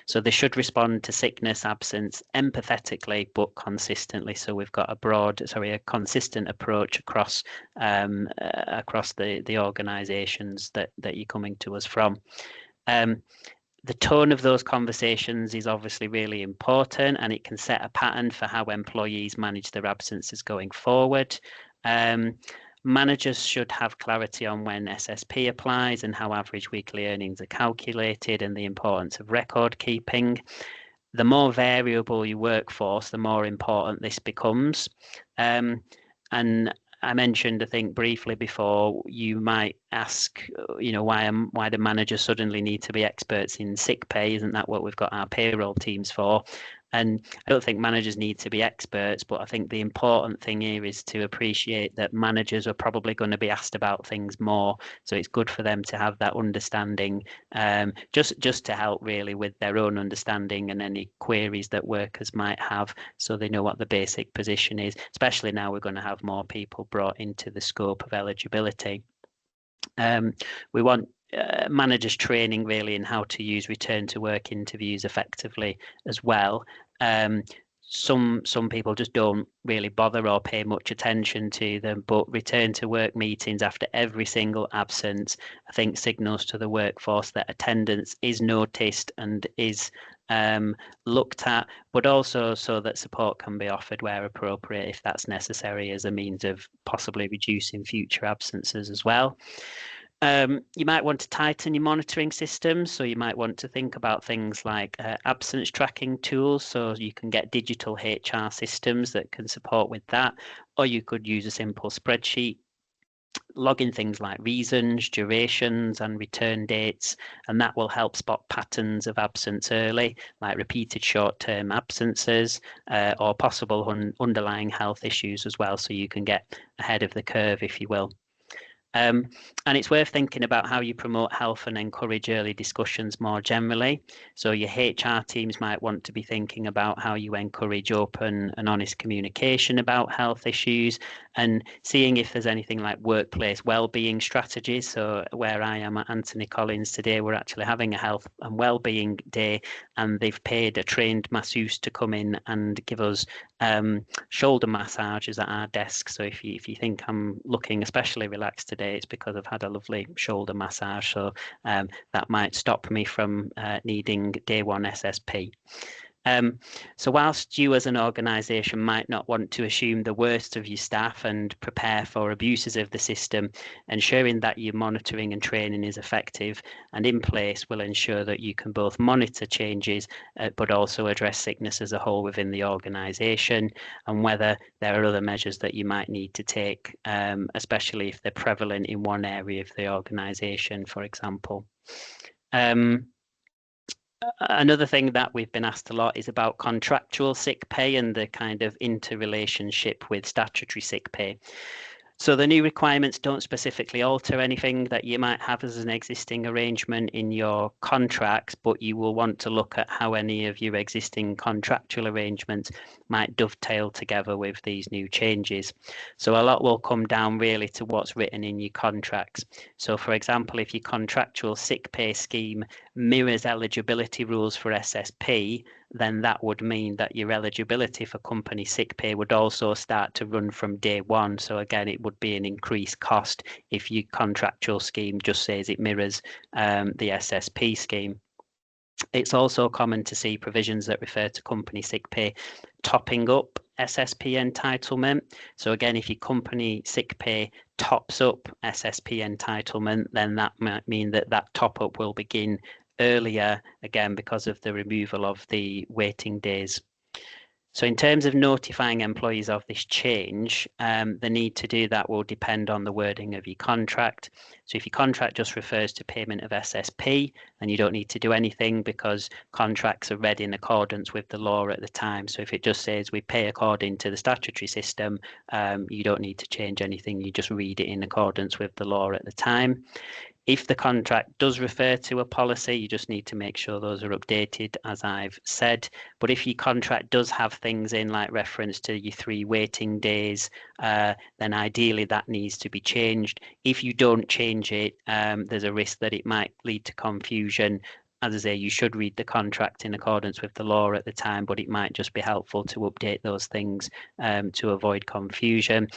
So they should respond to sickness absence empathetically but consistently. So we've got a consistent approach across the organisations that you're coming to us from. The tone of those conversations is obviously really important, and it can set a pattern for how employees manage their absences going forward. Managers should have clarity on when SSP applies and how average weekly earnings are calculated, and the importance of record keeping. The more variable your workforce, the more important this becomes. And I mentioned, I think briefly before, you might ask, why do managers suddenly need to be experts in sick pay? Isn't that what we've got our payroll teams for? And I don't think managers need to be experts, but I think the important thing here is to appreciate that managers are probably going to be asked about things more. So it's good for them to have that understanding, just to help really with their own understanding and any queries that workers might have, so they know what the basic position is, especially now we're going to have more people brought into the scope of eligibility. We want managers training really in how to use return to work interviews effectively as well. Some people just don't really bother or pay much attention to them, but return to work meetings after every single absence, I think, signals to the workforce that attendance is noticed and is looked at, but also so that support can be offered where appropriate if that's necessary, as a means of possibly reducing future absences as well. You might want to tighten your monitoring systems, so you might want to think about things like absence tracking tools, so you can get digital HR systems that can support with that, or you could use a simple spreadsheet, logging things like reasons, durations and return dates, and that will help spot patterns of absence early, like repeated short-term absences or possible underlying health issues as well, so you can get ahead of the curve, if you will. And it's worth thinking about how you promote health and encourage early discussions more generally. So your HR teams might want to be thinking about how you encourage open and honest communication about health issues, and seeing if there's anything like workplace wellbeing strategies. So where I am at Anthnoy Collins today, we're actually having a health and wellbeing day, and they've paid a trained masseuse to come in and give us shoulder massages at our desk. So if you think I'm looking especially relaxed today, it's because I've had a lovely shoulder massage. So that might stop me from needing day one SSP. So whilst you as an organisation might not want to assume the worst of your staff and prepare for abuses of the system, ensuring that your monitoring and training is effective and in place will ensure that you can both monitor changes but also address sickness as a whole within the organisation, and whether there are other measures that you might need to take, especially if they're prevalent in one area of the organisation, for example. Another thing that we've been asked a lot is about contractual sick pay and the kind of interrelationship with statutory sick pay. So the new requirements don't specifically alter anything that you might have as an existing arrangement in your contracts, but you will want to look at how any of your existing contractual arrangements might dovetail together with these new changes. So a lot will come down really to what's written in your contracts. So for example, if your contractual sick pay scheme mirrors eligibility rules for SSP, then that would mean that your eligibility for company sick pay would also start to run from day one. So again, it would be an increased cost if your contractual scheme just says it mirrors the SSP scheme. It's also common to see provisions that refer to company sick pay topping up SSP entitlement. So again, if your company sick pay tops up SSP entitlement, then that might mean that that top up will begin earlier, again, because of the removal of the waiting days. So in terms of notifying employees of this change, the need to do that will depend on the wording of your contract. So if your contract just refers to payment of SSP, then you don't need to do anything because contracts are read in accordance with the law at the time. So if it just says we pay according to the statutory system, you don't need to change anything. You just read it in accordance with the law at the time. If the contract does refer to a policy, you just need to make sure those are updated, as I've said. But if your contract does have things in like reference to your 3 waiting days, then ideally that needs to be changed. If you don't change it, there's a risk that it might lead to confusion. As I say, you should read the contract in accordance with the law at the time, but it might just be helpful to update those things to avoid confusion.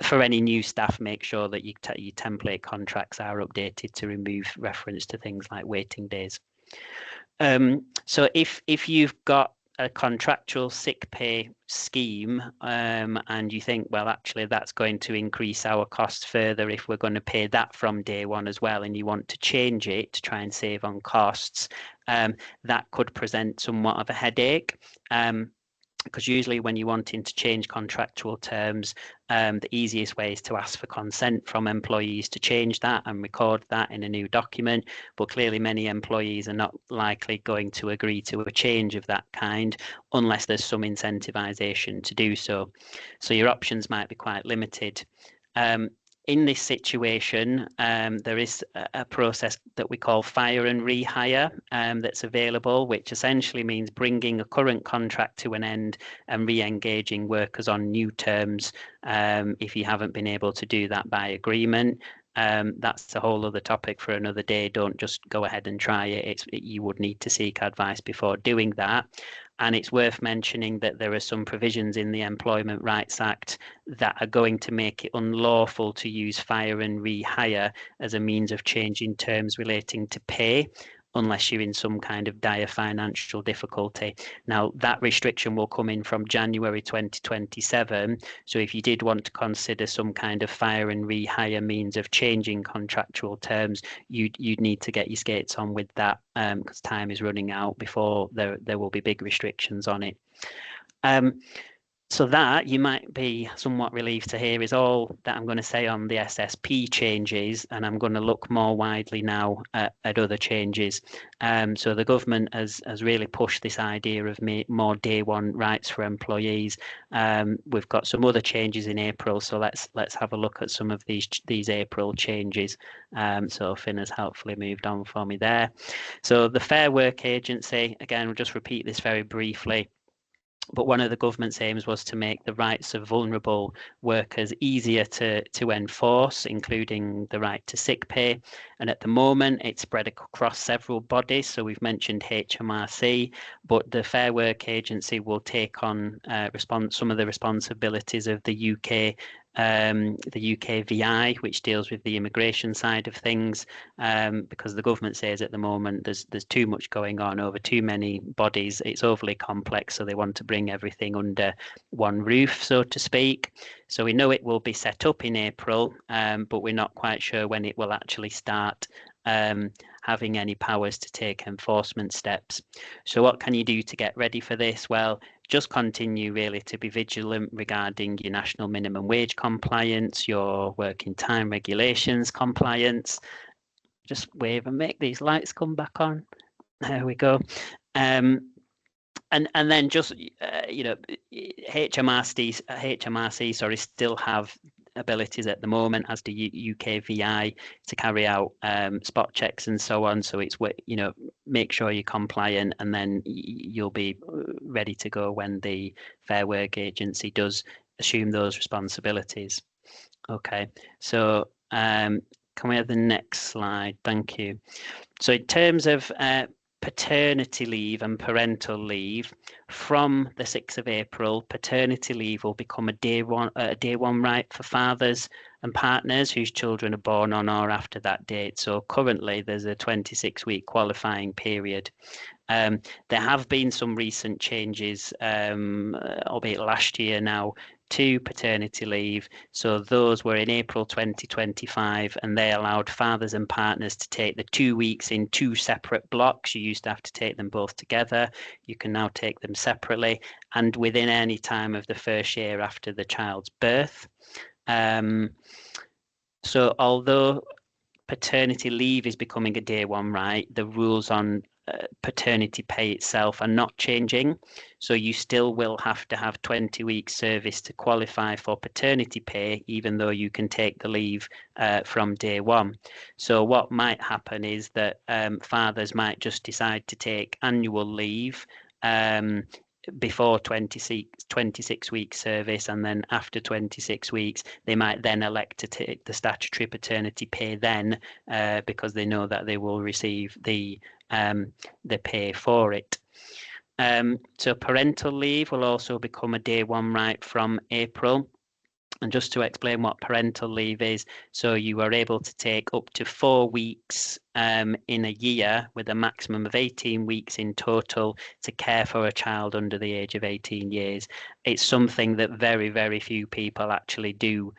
For any new staff, make sure that your template contracts are updated to remove reference to things like waiting days. So if you've got a contractual sick pay scheme, and you think, well, actually that's going to increase our costs further if we're going to pay that from day one as well, and you want to change it to try and save on costs, that could present somewhat of a headache. Because usually when you're wanting to change contractual terms, the easiest way is to ask for consent from employees to change that and record that in a new document. But clearly many employees are not likely going to agree to a change of that kind unless there's some incentivization to do so. So your options might be quite limited. In this situation, there is a process that we call fire and rehire that's available, which essentially means bringing a current contract to an end and re-engaging workers on new terms if you haven't been able to do that by agreement. That's a whole other topic for another day. Don't just go ahead and try it. You would need to seek advice before doing that. And it's worth mentioning that there are some provisions in the Employment Rights Act that are going to make it unlawful to use fire and rehire as a means of changing terms relating to pay, unless you're in some kind of dire financial difficulty. Now, that restriction will come in from January 2027. So if you did want to consider some kind of fire and rehire means of changing contractual terms, you'd need to get your skates on with that, because time is running out before there will be big restrictions on it. So that, you might be somewhat relieved to hear, is all that I'm going to say on the SSP changes, and I'm going to look more widely now at other changes. So the government has really pushed this idea of more day one rights for employees. We've got some other changes in April, so let's have a look at some of these April changes. So Finn has helpfully moved on for me there. So the Fair Work Agency, again, we'll just repeat this very briefly. But one of the government's aims was to make the rights of vulnerable workers easier to enforce, including the right to sick pay. And at the moment, it's spread across several bodies. So we've mentioned HMRC, but the Fair Work Agency will take on some of the responsibilities of the UK VI, which deals with the immigration side of things, because the government says at the moment there's too much going on over too many bodies. It's overly complex, so they want to bring everything under one roof, so to speak. So we know it will be set up in April, but we're not quite sure when it will actually start having any powers to take enforcement steps. So what can you do to get ready for this? Well, just continue really to be vigilant regarding your national minimum wage compliance, your working time regulations compliance. Just wave and make these lights come back on. There we go. And then just HMRC still have abilities at the moment, as the UK VI, to carry out spot checks and so on. So it's, make sure you're compliant, and then you'll be ready to go when the Fair Work Agency does assume those responsibilities. Okay, so can we have the next slide? Thank you. So in terms of paternity leave and parental leave, from the 6th of April, paternity leave will become a day one right for fathers and partners whose children are born on or after that date. So currently there's a 26-week qualifying period. There have been some recent changes, albeit last year now, to paternity leave. So those were in April 2025, and they allowed fathers and partners to take the 2 weeks in 2 separate blocks. You used to have to take them both together. You can now take them separately and within any time of the first year after the child's birth. So although paternity leave is becoming a day one right, the rules on paternity pay itself are not changing. So you still will have to have 20 weeks service to qualify for paternity pay, even though you can take the leave from day one. So what might happen is that fathers might just decide to take annual leave before 26 weeks service, and then after 26 weeks they might then elect to take the statutory paternity pay then, because they know that they will receive the pay for it. So parental leave will also become a day one right from April. And just to explain what parental leave is, so you are able to take up to 4 weeks in a year, with a maximum of 18 weeks in total, to care for a child under the age of 18 years. It's something that very, very few people actually do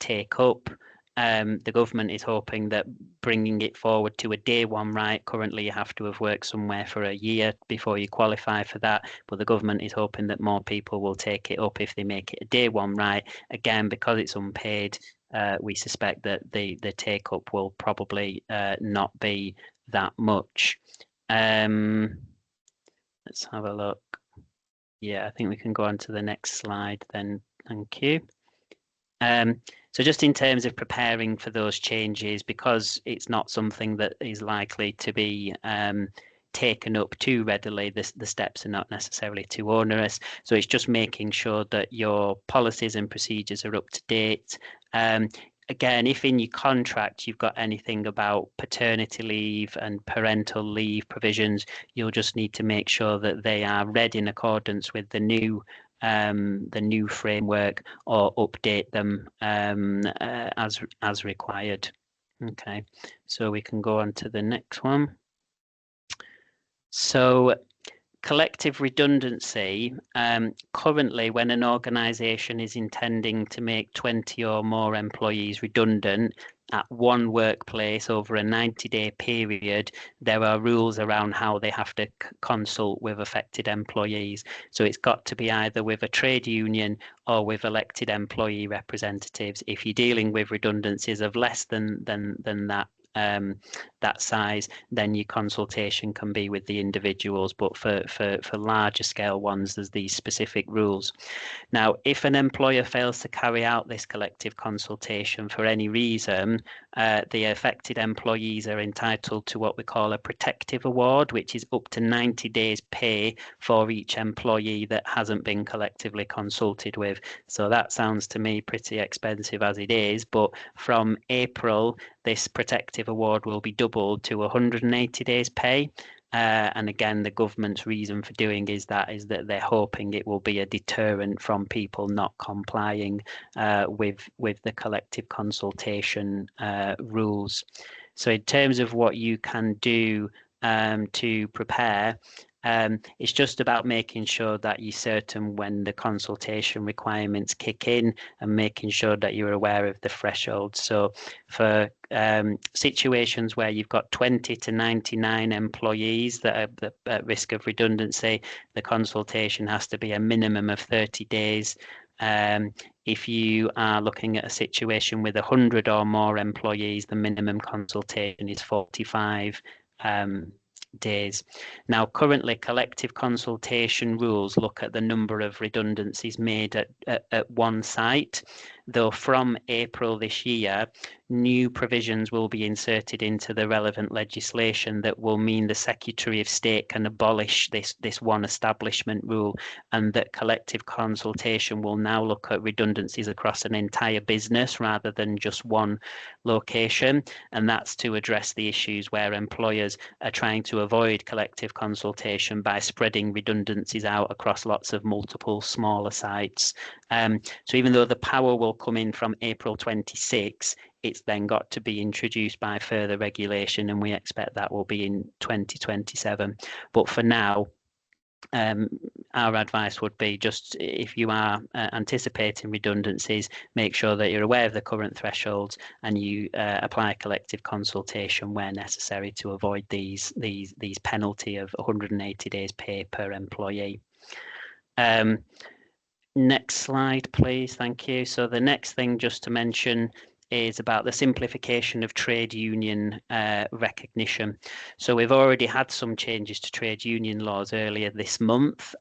take up. The government is hoping that bringing it forward to a day one right. Currently, you have to have worked somewhere for a year before you qualify for that. But the government is hoping that more people will take it up if they make it a day one right. Again, because it's unpaid, we suspect that the take up will probably not be that much. Let's have a look. Yeah, I think we can go on to the next slide then. Thank you. So just in terms of preparing for those changes, because it's not something that is likely to be taken up too readily, the steps are not necessarily too onerous. So it's just making sure that your policies and procedures are up to date. Again, if in your contract you've got anything about paternity leave and parental leave provisions, you'll just need to make sure that they are read in accordance with the new framework, or update them as required. Okay, so we can go on to the next one. So collective redundancy, currently when an organisation is intending to make 20 or more employees redundant at one workplace over a 90-day period, there are rules around how they have to consult with affected employees. So it's got to be either with a trade union or with elected employee representatives. If you're dealing with redundancies of less than that size, then your consultation can be with the individuals, but for larger scale ones, there's these specific rules. Now, if an employer fails to carry out this collective consultation for any reason, the affected employees are entitled to what we call a protective award, which is up to 90 days pay for each employee that hasn't been collectively consulted with. So that sounds to me pretty expensive as it is, but from April, this protective award will be doubled to 180 days pay. And again, the government's reason for doing that they're hoping it will be a deterrent from people not complying with the collective consultation rules. So in terms of what you can do to prepare, it's just about making sure that you're certain when the consultation requirements kick in, and making sure that you're aware of the threshold. So for situations where you've got 20 to 99 employees that are at risk of redundancy, the consultation has to be a minimum of 30 days. If you are looking at a situation with 100 or more employees, the minimum consultation is 45 days. Now, currently, collective consultation rules look at the number of redundancies made at one site, though from April this year, new provisions will be inserted into the relevant legislation that will mean the Secretary of State can abolish this one establishment rule, and that collective consultation will now look at redundancies across an entire business rather than just one location. And that's to address the issues where employers are trying to avoid collective consultation by spreading redundancies out across lots of multiple smaller sites. So even though the power will come in from April 26, it's then got to be introduced by further regulation, and we expect that will be in 2027. But for now, our advice would be, just if you are anticipating redundancies, make sure that you're aware of the current thresholds and you apply collective consultation where necessary to avoid these penalty of 180 days pay per employee. Next slide, please. Thank you. So the next thing just to mention is about the simplification of trade union recognition. So we've already had some changes to trade union laws earlier this month,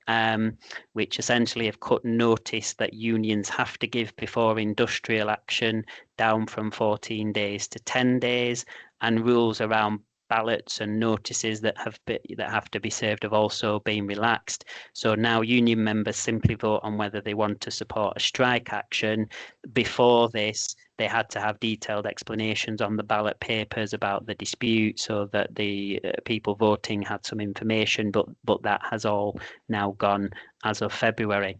which essentially have cut notice that unions have to give before industrial action down from 14 days to 10 days, and rules around ballots and notices that have to be served have also been relaxed. So now union members simply vote on whether they want to support a strike action. Before this, they had to have detailed explanations on the ballot papers about the dispute, so that the people voting had some information, but that has all now gone as of February.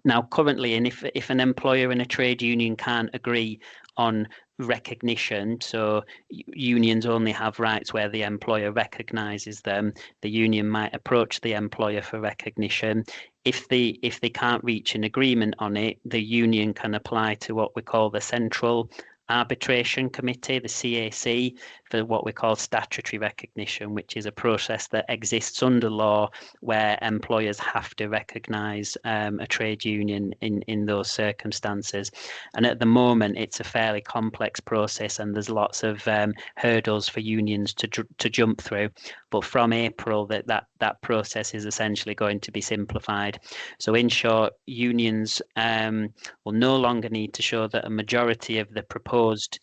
Now, currently, and if an employer and a trade union can't agree on recognition, so unions only have rights where the employer recognises them, the union might approach the employer for recognition. If they can't reach an agreement on it, the union can apply to what we call the Central Arbitration Committee, the CAC, for what we call statutory recognition, which is a process that exists under law where employers have to recognise a trade union in those circumstances. And at the moment, it's a fairly complex process, and there's lots of hurdles for unions to jump through. But from April, that process is essentially going to be simplified. So in short, unions will no longer need to show that a majority of the proposed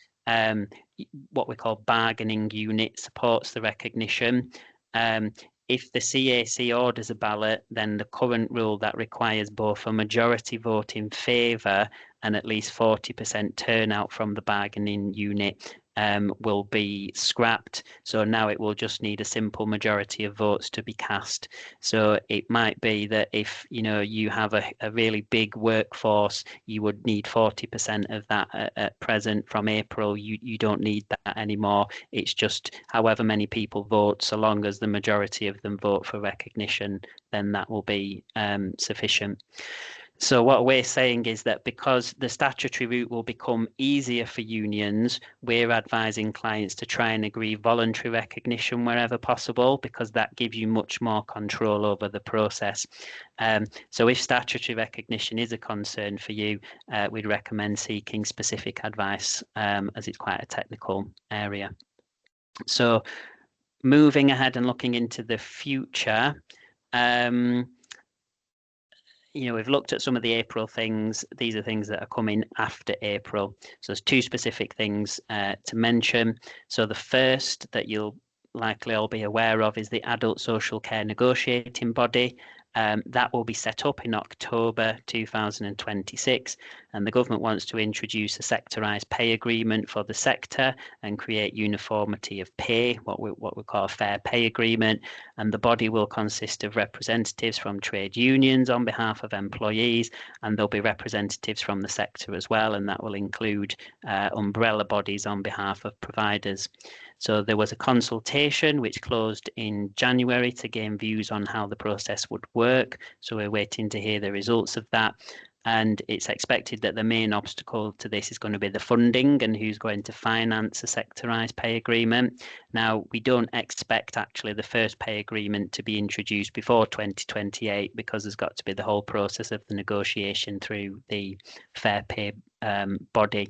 what we call bargaining unit supports the recognition. If the CAC orders a ballot, then the current rule that requires both a majority vote in favour and at least 40% turnout from the bargaining unit will be scrapped. So now it will just need a simple majority of votes to be cast. So it might be that if you have a really big workforce, you would need 40% of that at present. From April, you don't need that anymore. It's just however many people vote, so long as the majority of them vote for recognition, then that will be sufficient. So what we're saying is that because the statutory route will become easier for unions, we're advising clients to try and agree voluntary recognition wherever possible, because that gives you much more control over the process. So if statutory recognition is a concern for you, we'd recommend seeking specific advice, as it's quite a technical area. So moving ahead and looking into the future, we've looked at some of the April things. These are things that are coming after April. So there's two specific things to mention. So the first that you'll likely all be aware of is the Adult Social Care Negotiating Body. That will be set up in October 2026, and the government wants to introduce a sectorised pay agreement for the sector and create uniformity of pay, what we call a fair pay agreement. And the body will consist of representatives from trade unions on behalf of employees, and there'll be representatives from the sector as well, and that will include umbrella bodies on behalf of providers. So there was a consultation which closed in January to gain views on how the process would work. So we're waiting to hear the results of that. And it's expected that the main obstacle to this is going to be the funding and who's going to finance a sectorised pay agreement. Now, we don't expect actually the first pay agreement to be introduced before 2028, because there's got to be the whole process of the negotiation through the fair pay body.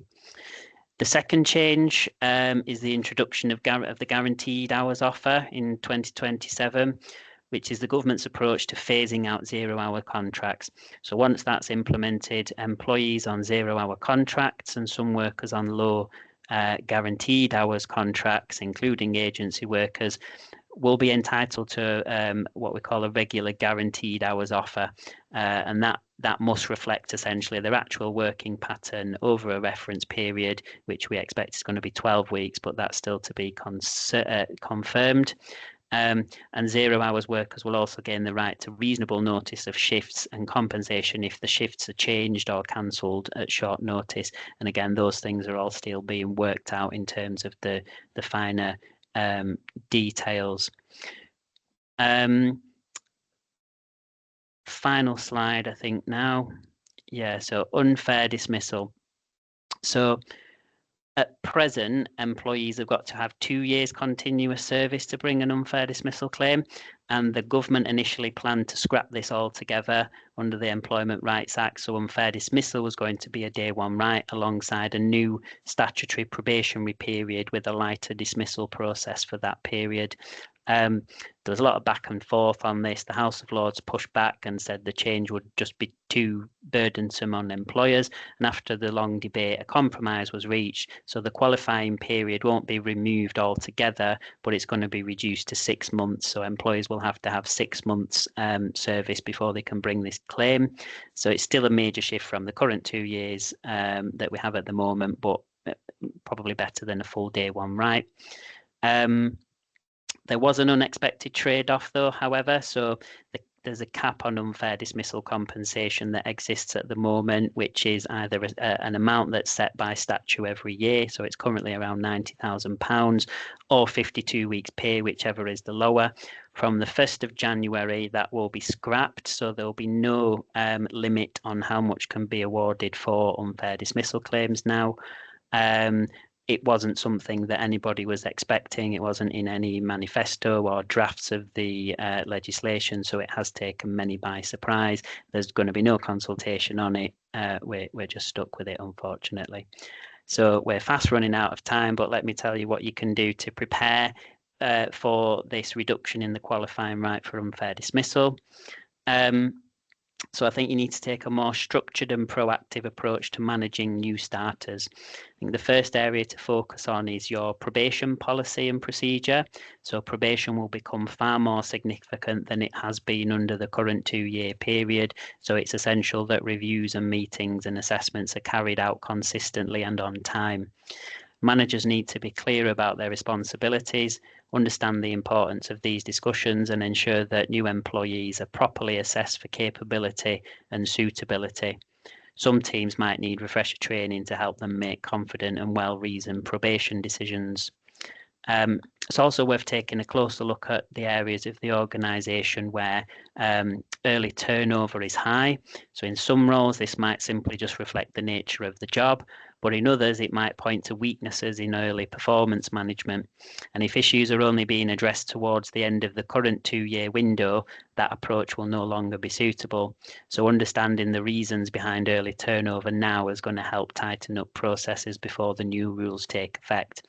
The second change is the introduction of the guaranteed hours offer in 2027, which is the government's approach to phasing out zero-hour contracts. So once that's implemented, employees on zero-hour contracts and some workers on low guaranteed hours contracts, including agency workers, will be entitled to what we call a regular guaranteed hours offer, and that must reflect essentially their actual working pattern over a reference period, which we expect is going to be 12 weeks, but that's still to be confirmed. And zero hours workers will also gain the right to reasonable notice of shifts and compensation if the shifts are changed or cancelled at short notice. And again, those things are all still being worked out in terms of the finer details. Final slide, I think now. Yeah, so unfair dismissal. So at present, employees have got to have 2 years continuous service to bring an unfair dismissal claim, and the government initially planned to scrap this altogether under the Employment Rights Act. So unfair dismissal was going to be a day one right alongside a new statutory probationary period with a lighter dismissal process for that period. There was a lot of back and forth on this. The House of Lords pushed back and said the change would just be too burdensome on employers. And after the long debate, a compromise was reached. So the qualifying period won't be removed altogether, but it's going to be reduced to 6 months. So employers will have to have 6 months service before they can bring this claim. So it's still a major shift from the current 2 years that we have at the moment, but probably better than a full day one right. There was an unexpected trade-off though, however, so there's a cap on unfair dismissal compensation that exists at the moment, which is either an amount that's set by statute every year, so it's currently around £90,000, or 52 weeks pay, whichever is the lower. From the 1st of January, that will be scrapped, so there'll be no limit on how much can be awarded for unfair dismissal claims now. It wasn't something that anybody was expecting. It wasn't in any manifesto or drafts of the legislation, so it has taken many by surprise. There's going to be no consultation on it. We're just stuck with it, unfortunately. So we're fast running out of time, but let me tell you what you can do to prepare for this reduction in the qualifying right for unfair dismissal. So I think you need to take a more structured and proactive approach to managing new starters. I think the first area to focus on is your probation policy and procedure. So probation will become far more significant than it has been under the current 2-year period. So it's essential that reviews and meetings and assessments are carried out consistently and on time. Managers need to be clear about their responsibilities, understand the importance of these discussions, and ensure that new employees are properly assessed for capability and suitability. Some teams might need refresher training to help them make confident and well-reasoned probation decisions. It's also worth taking a closer look at the areas of the organisation where early turnover is high. So in some roles, this might simply just reflect the nature of the job, but in others, it might point to weaknesses in early performance management. And if issues are only being addressed towards the end of the current 2-year window, that approach will no longer be suitable. So understanding the reasons behind early turnover now is going to help tighten up processes before the new rules take effect.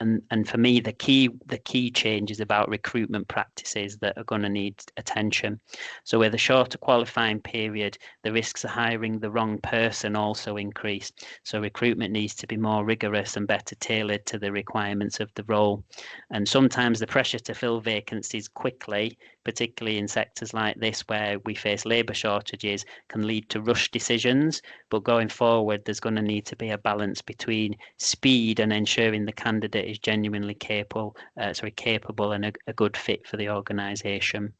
And for me, the key change is about recruitment practices that are going to need attention. So with a shorter qualifying period, the risks of hiring the wrong person also increase. So recruitment needs to be more rigorous and better tailored to the requirements of the role. And sometimes the pressure to fill vacancies quickly, particularly in sectors like this where we face labour shortages, can lead to rushed decisions. But going forward, there's going to need to be a balance between speed and ensuring the candidate is genuinely capable and a good fit for the organisation.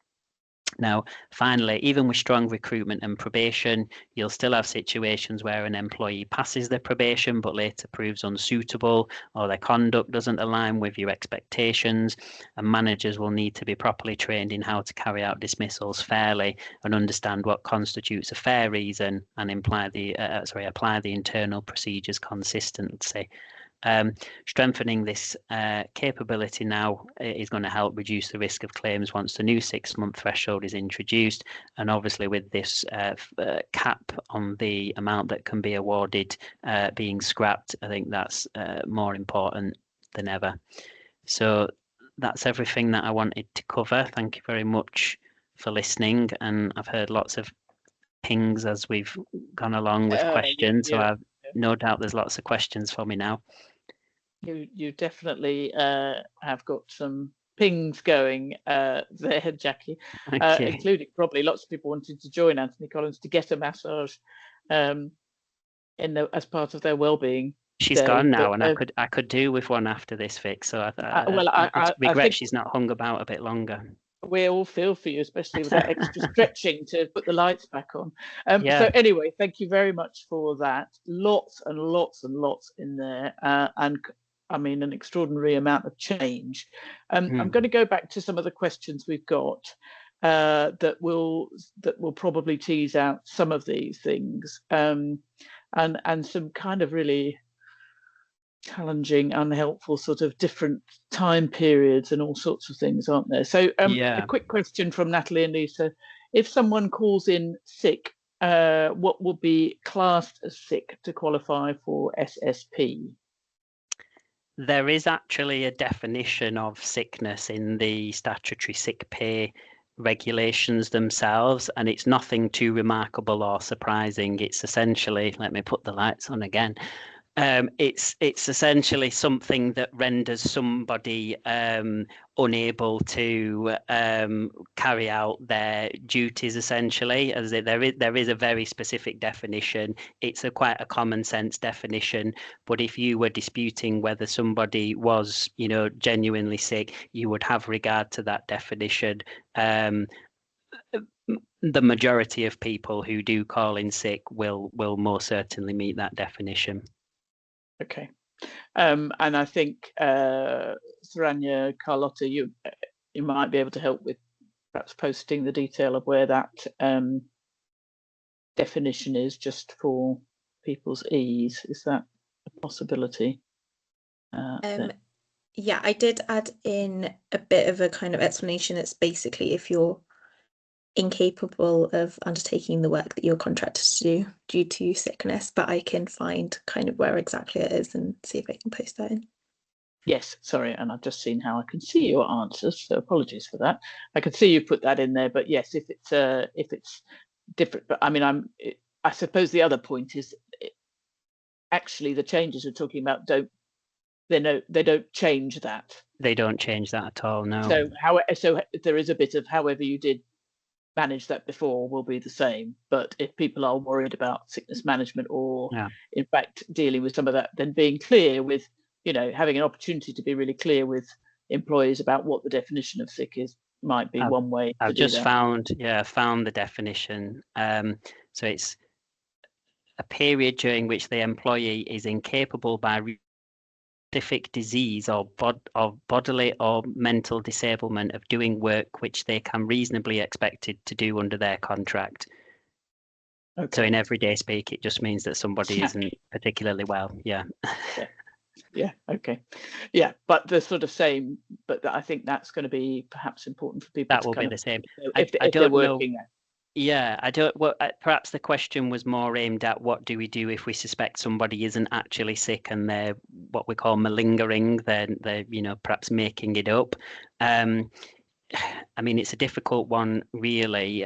Now, finally, even with strong recruitment and probation, you'll still have situations where an employee passes their probation but later proves unsuitable, or their conduct doesn't align with your expectations, and managers will need to be properly trained in how to carry out dismissals fairly and understand what constitutes a fair reason and apply the internal procedures consistently. Strengthening this capability now is going to help reduce the risk of claims once the new 6-month threshold is introduced, and obviously with this cap on the amount that can be awarded being scrapped, I think that's more important than ever. So that's everything that I wanted to cover. Thank you very much for listening, and I've heard lots of pings as we've gone along with questions, so I've no doubt there's lots of questions for me now. You definitely have got some pings going there, Jackie, including probably lots of people wanting to join Anthnoy Collins to get a massage as part of their well-being. She's gone now, and I could do with one after this, Vic. So I regret she's not hung about a bit longer. We all feel for you, especially with that extra stretching to put the lights back on. So anyway, thank you very much for that. Lots and lots and lots in there, and I mean an extraordinary amount of change. I'm going to go back to some of the questions we've got that will probably tease out some of these things, and some kind of really challenging, unhelpful sort of different time periods and all sorts of things, aren't there? So a quick question from Natalie and Lisa. If someone calls in sick, what will be classed as sick to qualify for SSP? There is actually a definition of sickness in the statutory sick pay regulations themselves, and it's nothing too remarkable or surprising. It's essentially, let me put the lights on again. It's essentially something that renders somebody unable to carry out their duties, essentially. As there is a very specific definition. It's quite a common sense definition, but if you were disputing whether somebody was, genuinely sick, you would have regard to that definition. the majority of people who do call in sick will most certainly meet that definition. Okay. And I think Saranya, Carlotta, you might be able to help with perhaps posting the detail of where that definition is, just for people's ease. Is that a possibility? Yeah, I did add in a bit of a kind of explanation. It's basically if you're incapable of undertaking the work that you're contracted to do due to sickness, but I can find kind of where exactly it is and see if I can post that in. Yes, sorry, and I've just seen how I can see your answers, so apologies for that. I can see you put that in there, but yes, if it's different, but I mean, I suppose the other point is actually the changes we're talking about don't change that. They don't change that at all, no. So there is a bit of however you did manage that before will be the same, but if people are worried about sickness management or in fact dealing with some of that, then being clear with, having an opportunity to be really clear with employees about what the definition of sick is might be one way. I've just found the definition. So it's a period during which the employee is incapable by specific disease or bodily or mental disablement of doing work which they can reasonably expected to do under their contract. Okay. So in everyday speak, it just means that somebody isn't particularly well. Yeah. Okay. Yeah, but the sort of same, but I think that's going to be perhaps important for people. That will be the same. If they're working there. Yeah, I don't. Well, perhaps the question was more aimed at what do we do if we suspect somebody isn't actually sick and they're what we call malingering. They're perhaps making it up. I mean, it's a difficult one, really.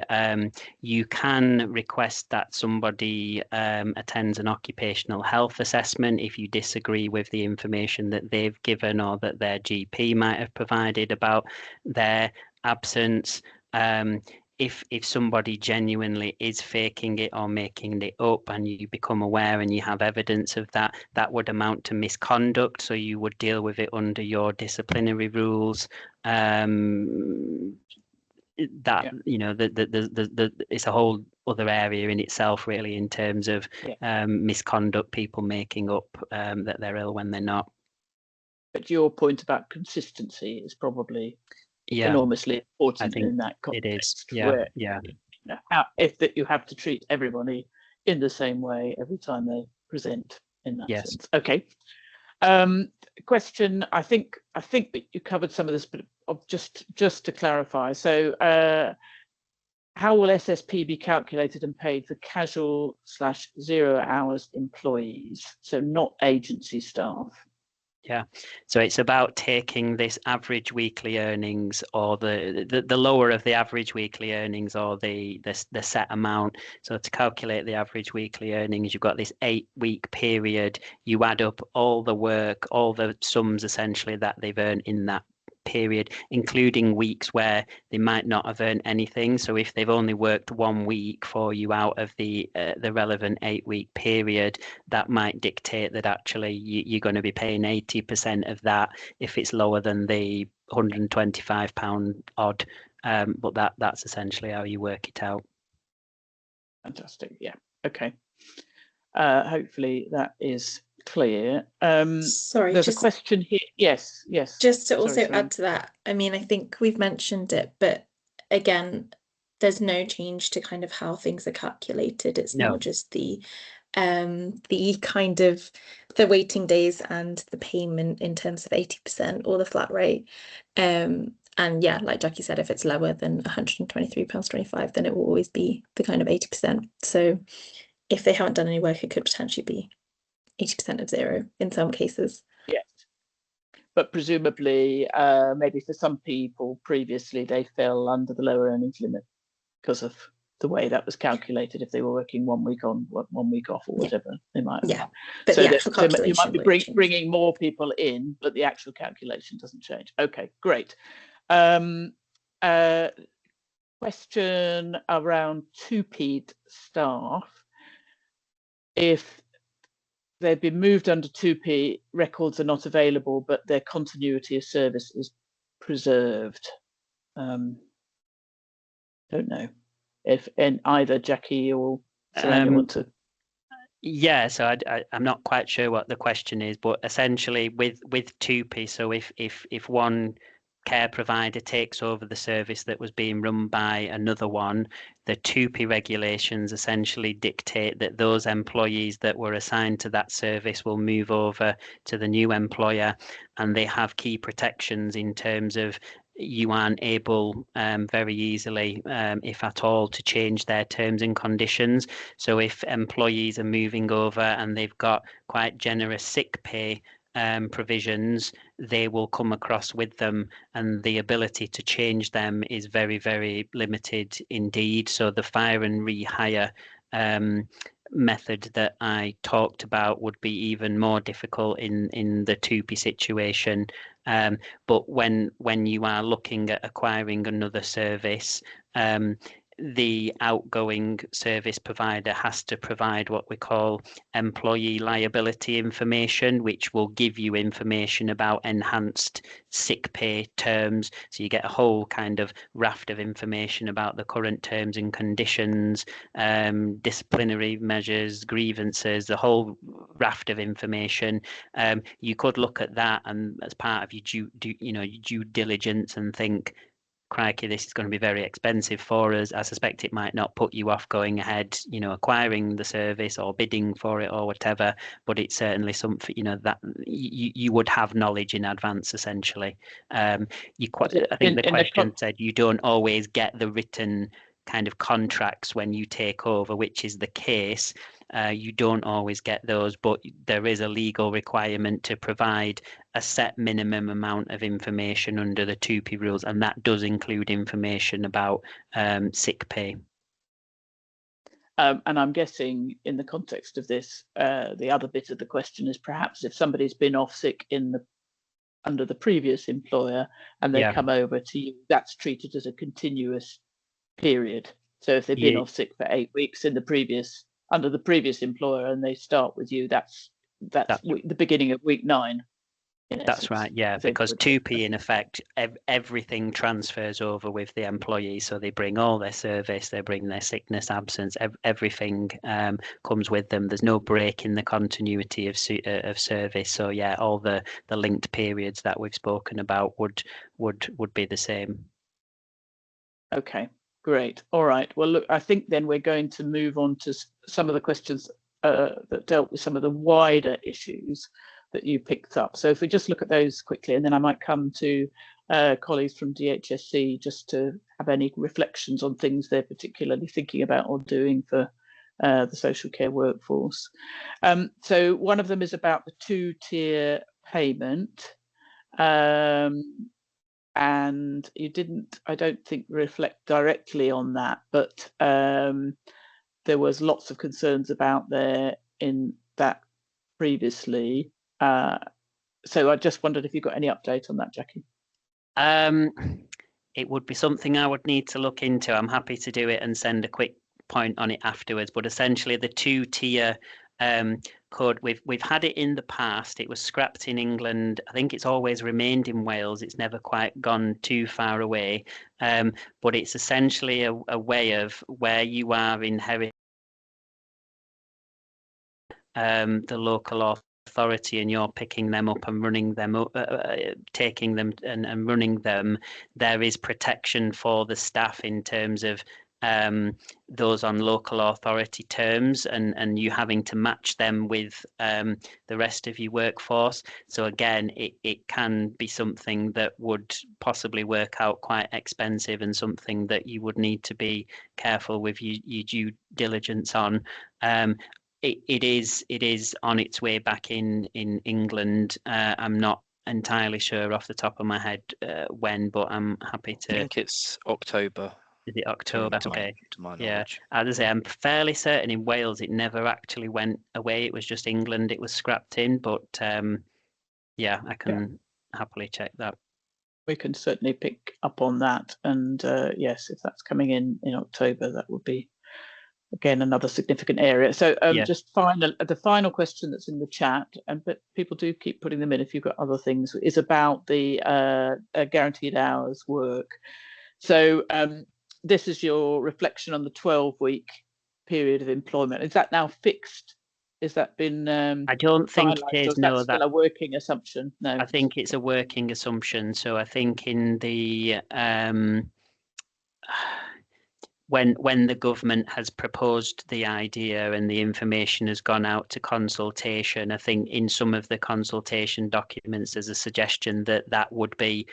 You can request that somebody attends an occupational health assessment if you disagree with the information that they've given or that their GP might have provided about their absence. If somebody genuinely is faking it or making it up and you become aware and you have evidence of that, that would amount to misconduct. So you would deal with it under your disciplinary rules. It's a whole other area in itself, really, in terms of misconduct, people making up that they're ill when they're not. But your point about consistency is probably enormously important in that context. It is. If that you have to treat everybody in the same way every time they present in that sense. Okay. Question. I think that you covered some of this, but just to clarify. So, how will SSP be calculated and paid for casual/0 hours employees? So not agency staff. Yeah, so it's about taking this average weekly earnings or the lower of the average weekly earnings or the set amount. So to calculate the average weekly earnings, you've got this 8-week period. You add up all the work, all the sums essentially that they've earned in that period, including weeks where they might not have earned anything. So if they've only worked 1 week for you out of the relevant 8-week period, that might dictate that actually you're going to be paying 80% of that if it's lower than the £125 odd. But that's essentially how you work it out. Fantastic. Yeah. Okay. Hopefully that is clear. Sorry, there's a question here. Yes. Just to also add to that, I mean, I think we've mentioned it, but again, there's no change to kind of how things are calculated. It's more just the kind of the waiting days and the payment in terms of 80% or the flat rate. And yeah, like Jackie said, if it's lower than £123.25, then it will always be the kind of 80%. So if they haven't done any work, it could potentially be 80% of 0 in some cases. Yes, but presumably maybe for some people previously they fell under the lower earnings limit because of the way that was calculated. If they were working 1 week on, 1 week off, or whatever they might have. But so the actual calculation you might be bringing more people in, but the actual calculation doesn't change. Okay, great. Question around 2P staff. If they've been moved under 2P, records are not available, but their continuity of service is preserved. Don't know. if in either Jackie or Saranya want to. Yeah, so I'm not quite sure what the question is, but essentially with 2P, so if one care provider takes over the service that was being run by another one, the 2P regulations essentially dictate that those employees that were assigned to that service will move over to the new employer, and they have key protections in terms of you aren't able very easily, if at all, to change their terms and conditions. So if employees are moving over and they've got quite generous sick pay provisions, they will come across with them, and the ability to change them is very, very limited indeed. So the fire and rehire method that I talked about would be even more difficult in the 2P situation. But when you are looking at acquiring another service, the outgoing service provider has to provide what we call employee liability information, which will give you information about enhanced sick pay terms. So you get a whole kind of raft of information about the current terms and conditions, disciplinary measures, grievances, the whole raft of information. You could look at that and as part of your due diligence and think, crikey, this is going to be very expensive for us. I suspect it might not put you off going ahead, acquiring the service or bidding for it or whatever, but it's certainly something, that you would have knowledge in advance, essentially. I think the question said you don't always get the written kind of contracts when you take over, which is the case. You don't always get those, but there is a legal requirement to provide a set minimum amount of information under the 2P rules, and that does include information about sick pay. And I'm guessing in the context of this, the other bit of the question is perhaps if somebody's been off sick under the previous employer and they come over to you, that's treated as a continuous period. So if they've been off sick for 8 weeks under the previous employer and they start with you, that's the beginning of week 9. That's right, yeah, because 2P in effect, everything transfers over with the employee. So they bring all their service, they bring their sickness, absence, everything comes with them. There's no break in the continuity of service. So yeah, all the linked periods that we've spoken about would be the same. Okay, great. All right. Well, look, I think then we're going to move on to some of the questions that dealt with some of the wider issues that you picked up. So if we just look at those quickly, and then I might come to colleagues from DHSC just to have any reflections on things they're particularly thinking about or doing for the social care workforce. So one of them is about the 2-tier payment. And you didn't, I don't think, reflect directly on that, but there was lots of concerns about there in that previously. So I just wondered if you got any update on that, Jackie. It would be something I would need to look into. I'm happy to do it and send a quick point on it afterwards, but essentially the 2-tier code, we've had it in the past. It was scrapped in England. I think it's always remained in Wales. It's never quite gone too far away, but it's essentially a way of where you are inheriting the local authority and you're picking them up and running them up, taking them and running them. There is protection for the staff in terms of those on local authority terms and you having to match them with the rest of your workforce. So again, it can be something that would possibly work out quite expensive and something that you would need to be careful with your due diligence on. It is on its way back in England. I'm not entirely sure off the top of my head when, but I'm happy to. I think it's October. Is it October? Okay. To my yeah, knowledge. as I say, I'm fairly certain in Wales it never actually went away. It was just England it was scrapped in, but yeah, I can happily check that. We can certainly pick up on that, and yes, if that's coming in October, that would be again another significant area. So just the final question that's in the chat, but people do keep putting them in if you've got other things, is about the guaranteed hours work. So this is your reflection on the 12-week period of employment. Is that now fixed? Has that been I don't think it is. No, that's still a working assumption. No, I think it's a working assumption. So I think in the when the government has proposed the idea and the information has gone out to consultation, I think in some of the consultation documents there's a suggestion that that would be,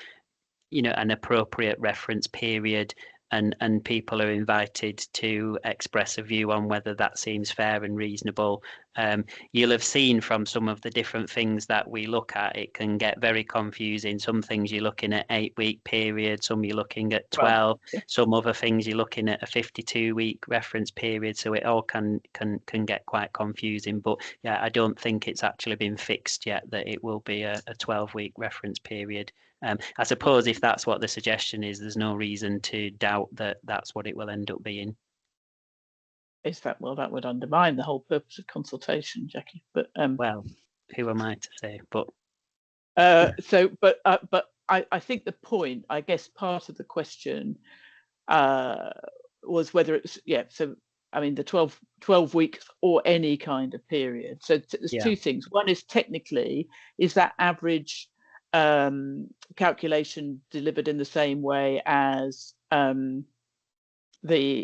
an appropriate reference period, and people are invited to express a view on whether that seems fair and reasonable. You'll have seen from some of the different things that we look at, it can get very confusing. Some things you're looking at 8-week period, some you're looking at 12, some other things you're looking at a 52-week reference period. So it all can get quite confusing. But yeah, I don't think it's actually been fixed yet that it will be a 12-week reference period. I suppose if that's what the suggestion is, there's no reason to doubt that that's what it will end up being. Is that, well, that would undermine the whole purpose of consultation, Jackie. But well, who am I to say? But but I think the point, I guess, part of the question was whether it's So I mean, the 12 weeks or any kind of period. So there's two things. One is technically, is that average calculation delivered in the same way as the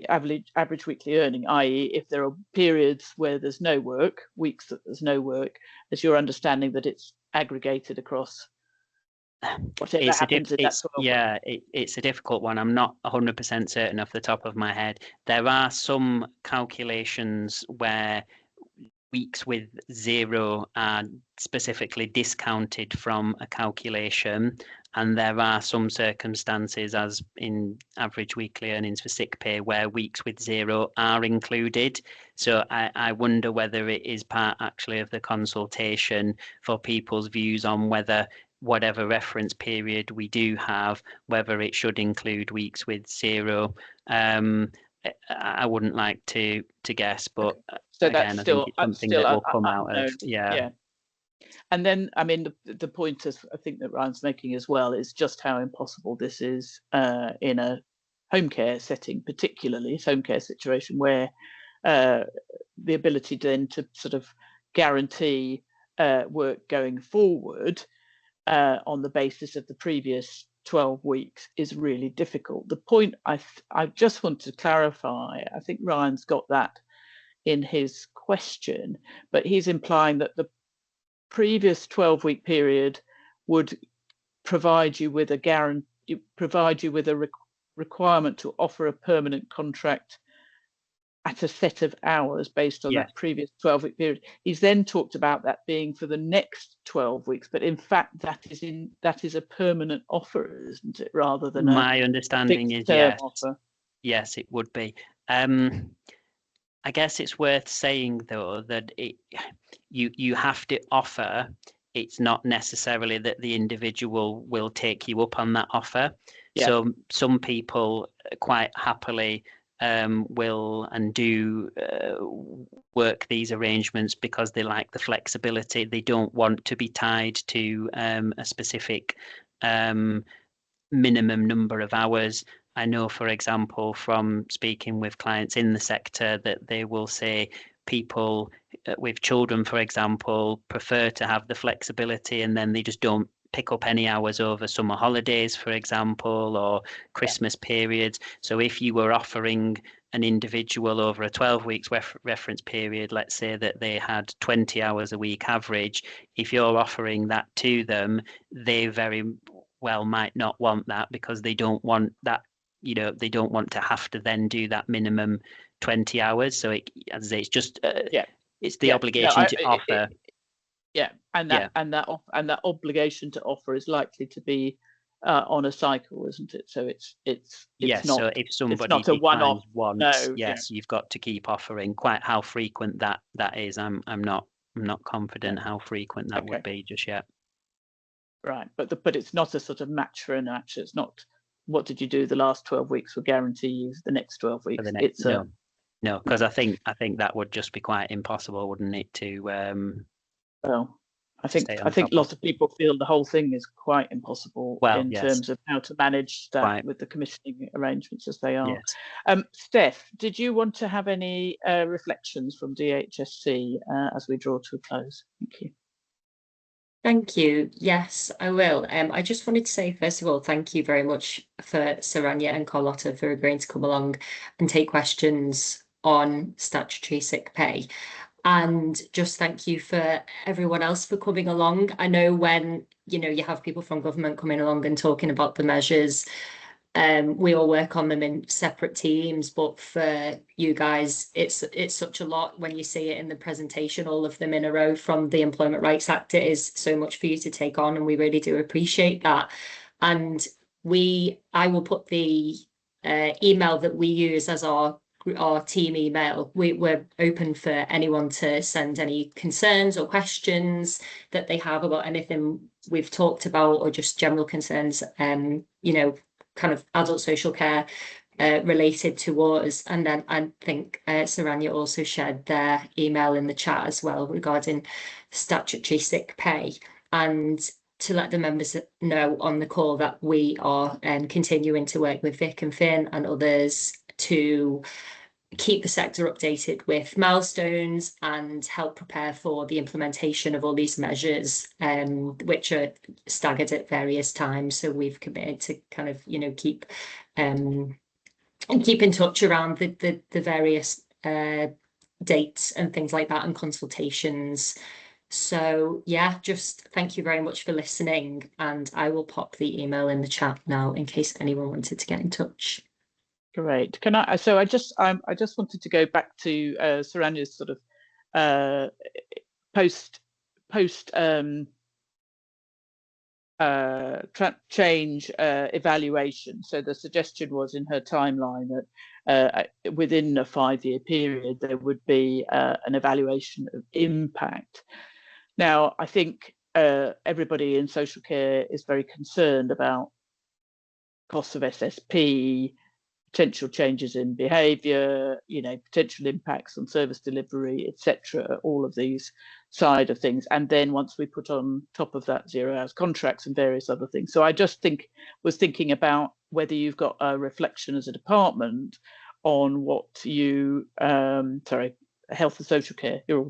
average weekly earning, i.e. if there are periods where there's no work, weeks that there's no work, is your understanding that it's aggregated across whatever happens in that 12 weeks? It's a difficult one. I'm not 100% certain off the top of my head. There are some calculations where weeks with 0 are specifically discounted from a calculation, and there are some circumstances, as in average weekly earnings for sick pay, where weeks with 0 are included. So I wonder whether it is part actually of the consultation for people's views on whether whatever reference period we do have, whether it should include weeks with 0. I wouldn't like to guess, but so again, that's still, I think it's something that will come out of And then, I mean, the point I think that Ryan's making as well is just how impossible this is in a home care setting, particularly home care situation, where the ability then to sort of guarantee work going forward on the basis of the previous 12 weeks is really difficult. The point I just want to clarify, I think Ryan's got that in his question, but he's implying that the previous 12-week period would provide you with a requirement to offer a permanent contract at a set of hours based on that previous 12-week period. He's then talked about that being for the next 12 weeks, but in fact that is a permanent offer, isn't it, rather than my understanding is offer. Yes, it would be. I guess it's worth saying though that you have to offer. It's not necessarily that the individual will take you up on that offer. So some people quite happily will and do work these arrangements because they like the flexibility. They don't want to be tied to a specific minimum number of hours. I know, for example, from speaking with clients in the sector, that they will say people with children, for example, prefer to have the flexibility, and then they just don't pick up any hours over summer holidays, for example, or Christmas periods. So if you were offering an individual over a 12 weeks reference period, let's say that they had 20 hours a week average, if you're offering that to them, they very well might not want that, because they don't want that, they don't want to have to then do that minimum 20 hours. So as I say, it's just it's the obligation to offer. And that obligation to offer is likely to be on a cycle, isn't it? So it's not. So if somebody it's not a one-off once, you've got to keep offering. Quite how frequent that is, I'm not confident how frequent that would be just yet. Right, but it's not a sort of match for a match. It's not. What did you do the last 12 weeks will guarantee you the next 12 weeks. No, because I think that would just be quite impossible, wouldn't it? To well, I think lots of people feel the whole thing is quite impossible in terms of how to manage that with the commissioning arrangements as they are. Yes. Steph, did you want to have any reflections from DHSC as we draw to a close? Thank you. Thank you. Yes, I will. I just wanted to say, first of all, thank you very much for Saranya and Carlotta for agreeing to come along and take questions on statutory sick pay. And just thank you for everyone else for coming along. I know when, you know, you have people from government coming along and talking about the measures, we all work on them in separate teams, but for you guys, it's such a lot when you see it in the presentation, all of them in a row from the Employment Rights Act. It is so much for you to take on, and we really do appreciate that. And I will put the email that we use as our team email. We're open for anyone to send any concerns or questions that they have about anything we've talked about, or just general concerns, you know, kind of adult social care related to us. And then I think Saranya also shared their email in the chat as well regarding statutory sick pay, and to let the members know on the call that we are continuing to work with Vic and Finn and others to keep the sector updated with milestones and help prepare for the implementation of all these measures, which are staggered at various times. So we've committed to kind of, you know, keep in touch around the various dates and things like that, and consultations. So yeah, just thank you very much for listening, and I will pop the email in the chat now in case anyone wanted to get in touch. Great. Can I? So I just wanted to go back to Saranya's sort of post change evaluation. So the suggestion was in her timeline that within a 5-year period there would be an evaluation of impact. Now, I think everybody in social care is very concerned about costs of SSP, potential changes in behaviour, you know, potential impacts on service delivery, etc., all of these side of things. And then once we put on top of that 0 hours contracts and various other things. So I just was thinking about whether you've got a reflection as a department on what you, health and social care, you're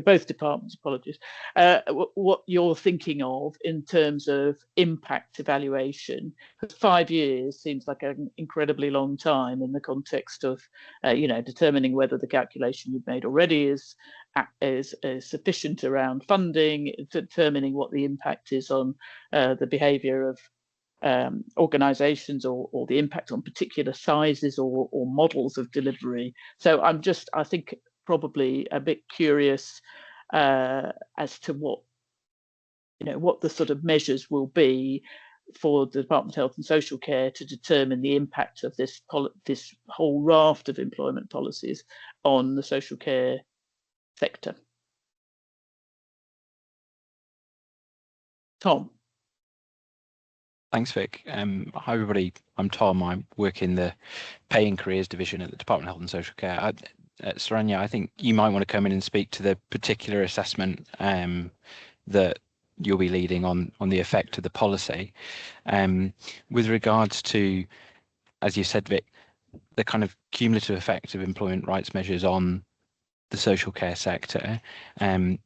both departments, apologies, what you're thinking of in terms of impact evaluation. Because 5 years seems like an incredibly long time in the context of, you know, determining whether the calculation you've made already is sufficient around funding, determining what the impact is on the behaviour of organisations, or the impact on particular sizes or models of delivery. So I think probably a bit curious as to what the sort of measures will be for the Department of Health and Social Care to determine the impact of this whole raft of employment policies on the social care sector. Tom. Thanks, Vic. Hi, everybody. I'm Tom. I work in the Pay and Careers Division at the Department of Health and Social Care. Saranya, I think you might want to come in and speak to the particular assessment that you'll be leading on the effect of the policy. With regards to, as you said, Vic, the kind of cumulative effect of employment rights measures on the social care sector. I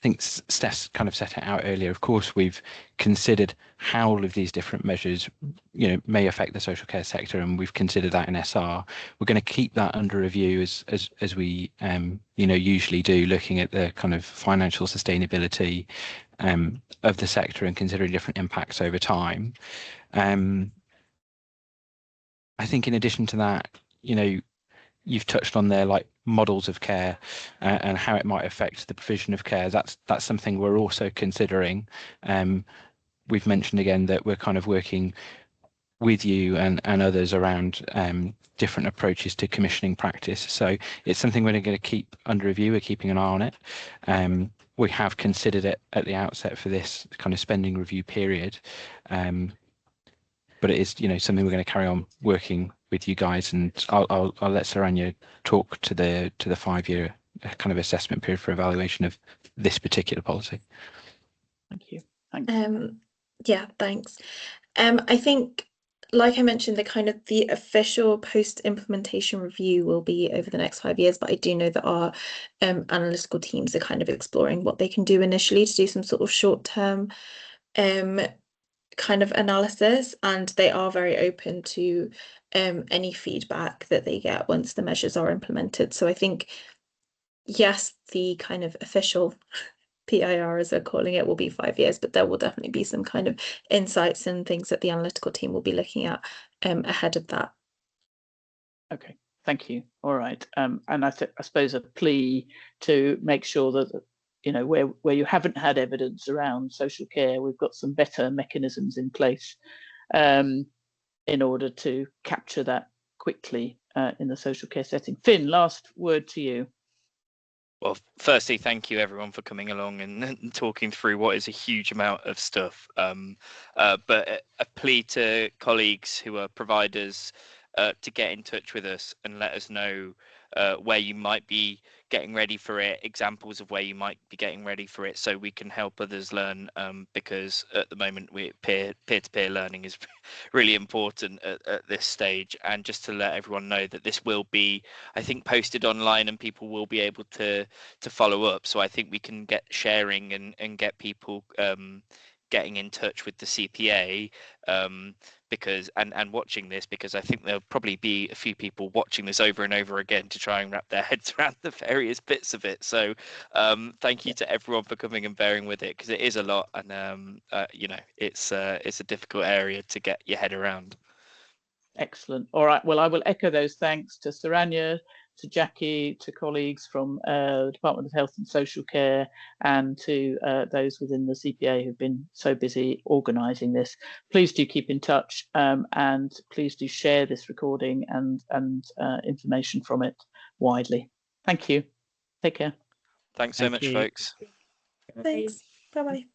think Steph kind of set it out earlier. Of course, we've considered how all of these different measures, you know, may affect the social care sector, and we've considered that in SR. We're going to keep that under review as we, you know, usually do, looking at the kind of financial sustainability of the sector and considering different impacts over time. I think in addition to that, you know, you've touched on there, like models of care and how it might affect the provision of care. That's something we're also considering. We've mentioned again that we're kind of working with you and others around different approaches to commissioning practice. So it's something we're going to keep under review. We're keeping an eye on it. We have considered it at the outset for this kind of spending review period. But it is, you know, something we're going to carry on working with you guys, and I'll let Saranya talk to the 5-year kind of assessment period for evaluation of this particular policy. Thank you. Thanks. Yeah, thanks. I think, like I mentioned, the official post-implementation review will be over the next 5 years, but I do know that our analytical teams are kind of exploring what they can do initially to do some sort of short-term kind of analysis, and they are very open to any feedback that they get once the measures are implemented. So I think, yes, the kind of official PIR, as they're calling it, will be 5 years, but there will definitely be some kind of insights and things that the analytical team will be looking at ahead of that. Okay, thank you. All right, and I suppose a plea to make sure that, you know, where you haven't had evidence around social care, we've got some better mechanisms in place in order to capture that quickly in the social care setting. Finn, last word to you. Well, firstly, thank you everyone for coming along and talking through what is a huge amount of stuff. But a plea to colleagues who are providers to get in touch with us and let us know where you might be getting ready for it, examples of where you might be getting ready for it, so we can help others learn, because at the moment peer-to-peer learning is really important at this stage. And just to let everyone know that this will be, I think, posted online and people will be able to follow up. So I think we can get sharing and get people getting in touch with the CPA because and watching this, because I think there'll probably be a few people watching this over and over again to try and wrap their heads around the various bits of it. So thank you to everyone for coming and bearing with it, because it is a lot, and you know, it's a difficult area to get your head around. Excellent. All right. Well, I will echo those thanks to Saranya, to Jackie, to colleagues from the Department of Health and Social Care, and to those within the CPA who've been so busy organising this. Please do keep in touch, and please do share this recording and information from it widely. Thank you. Take care. Thanks so much, folks. Thanks. Bye-bye.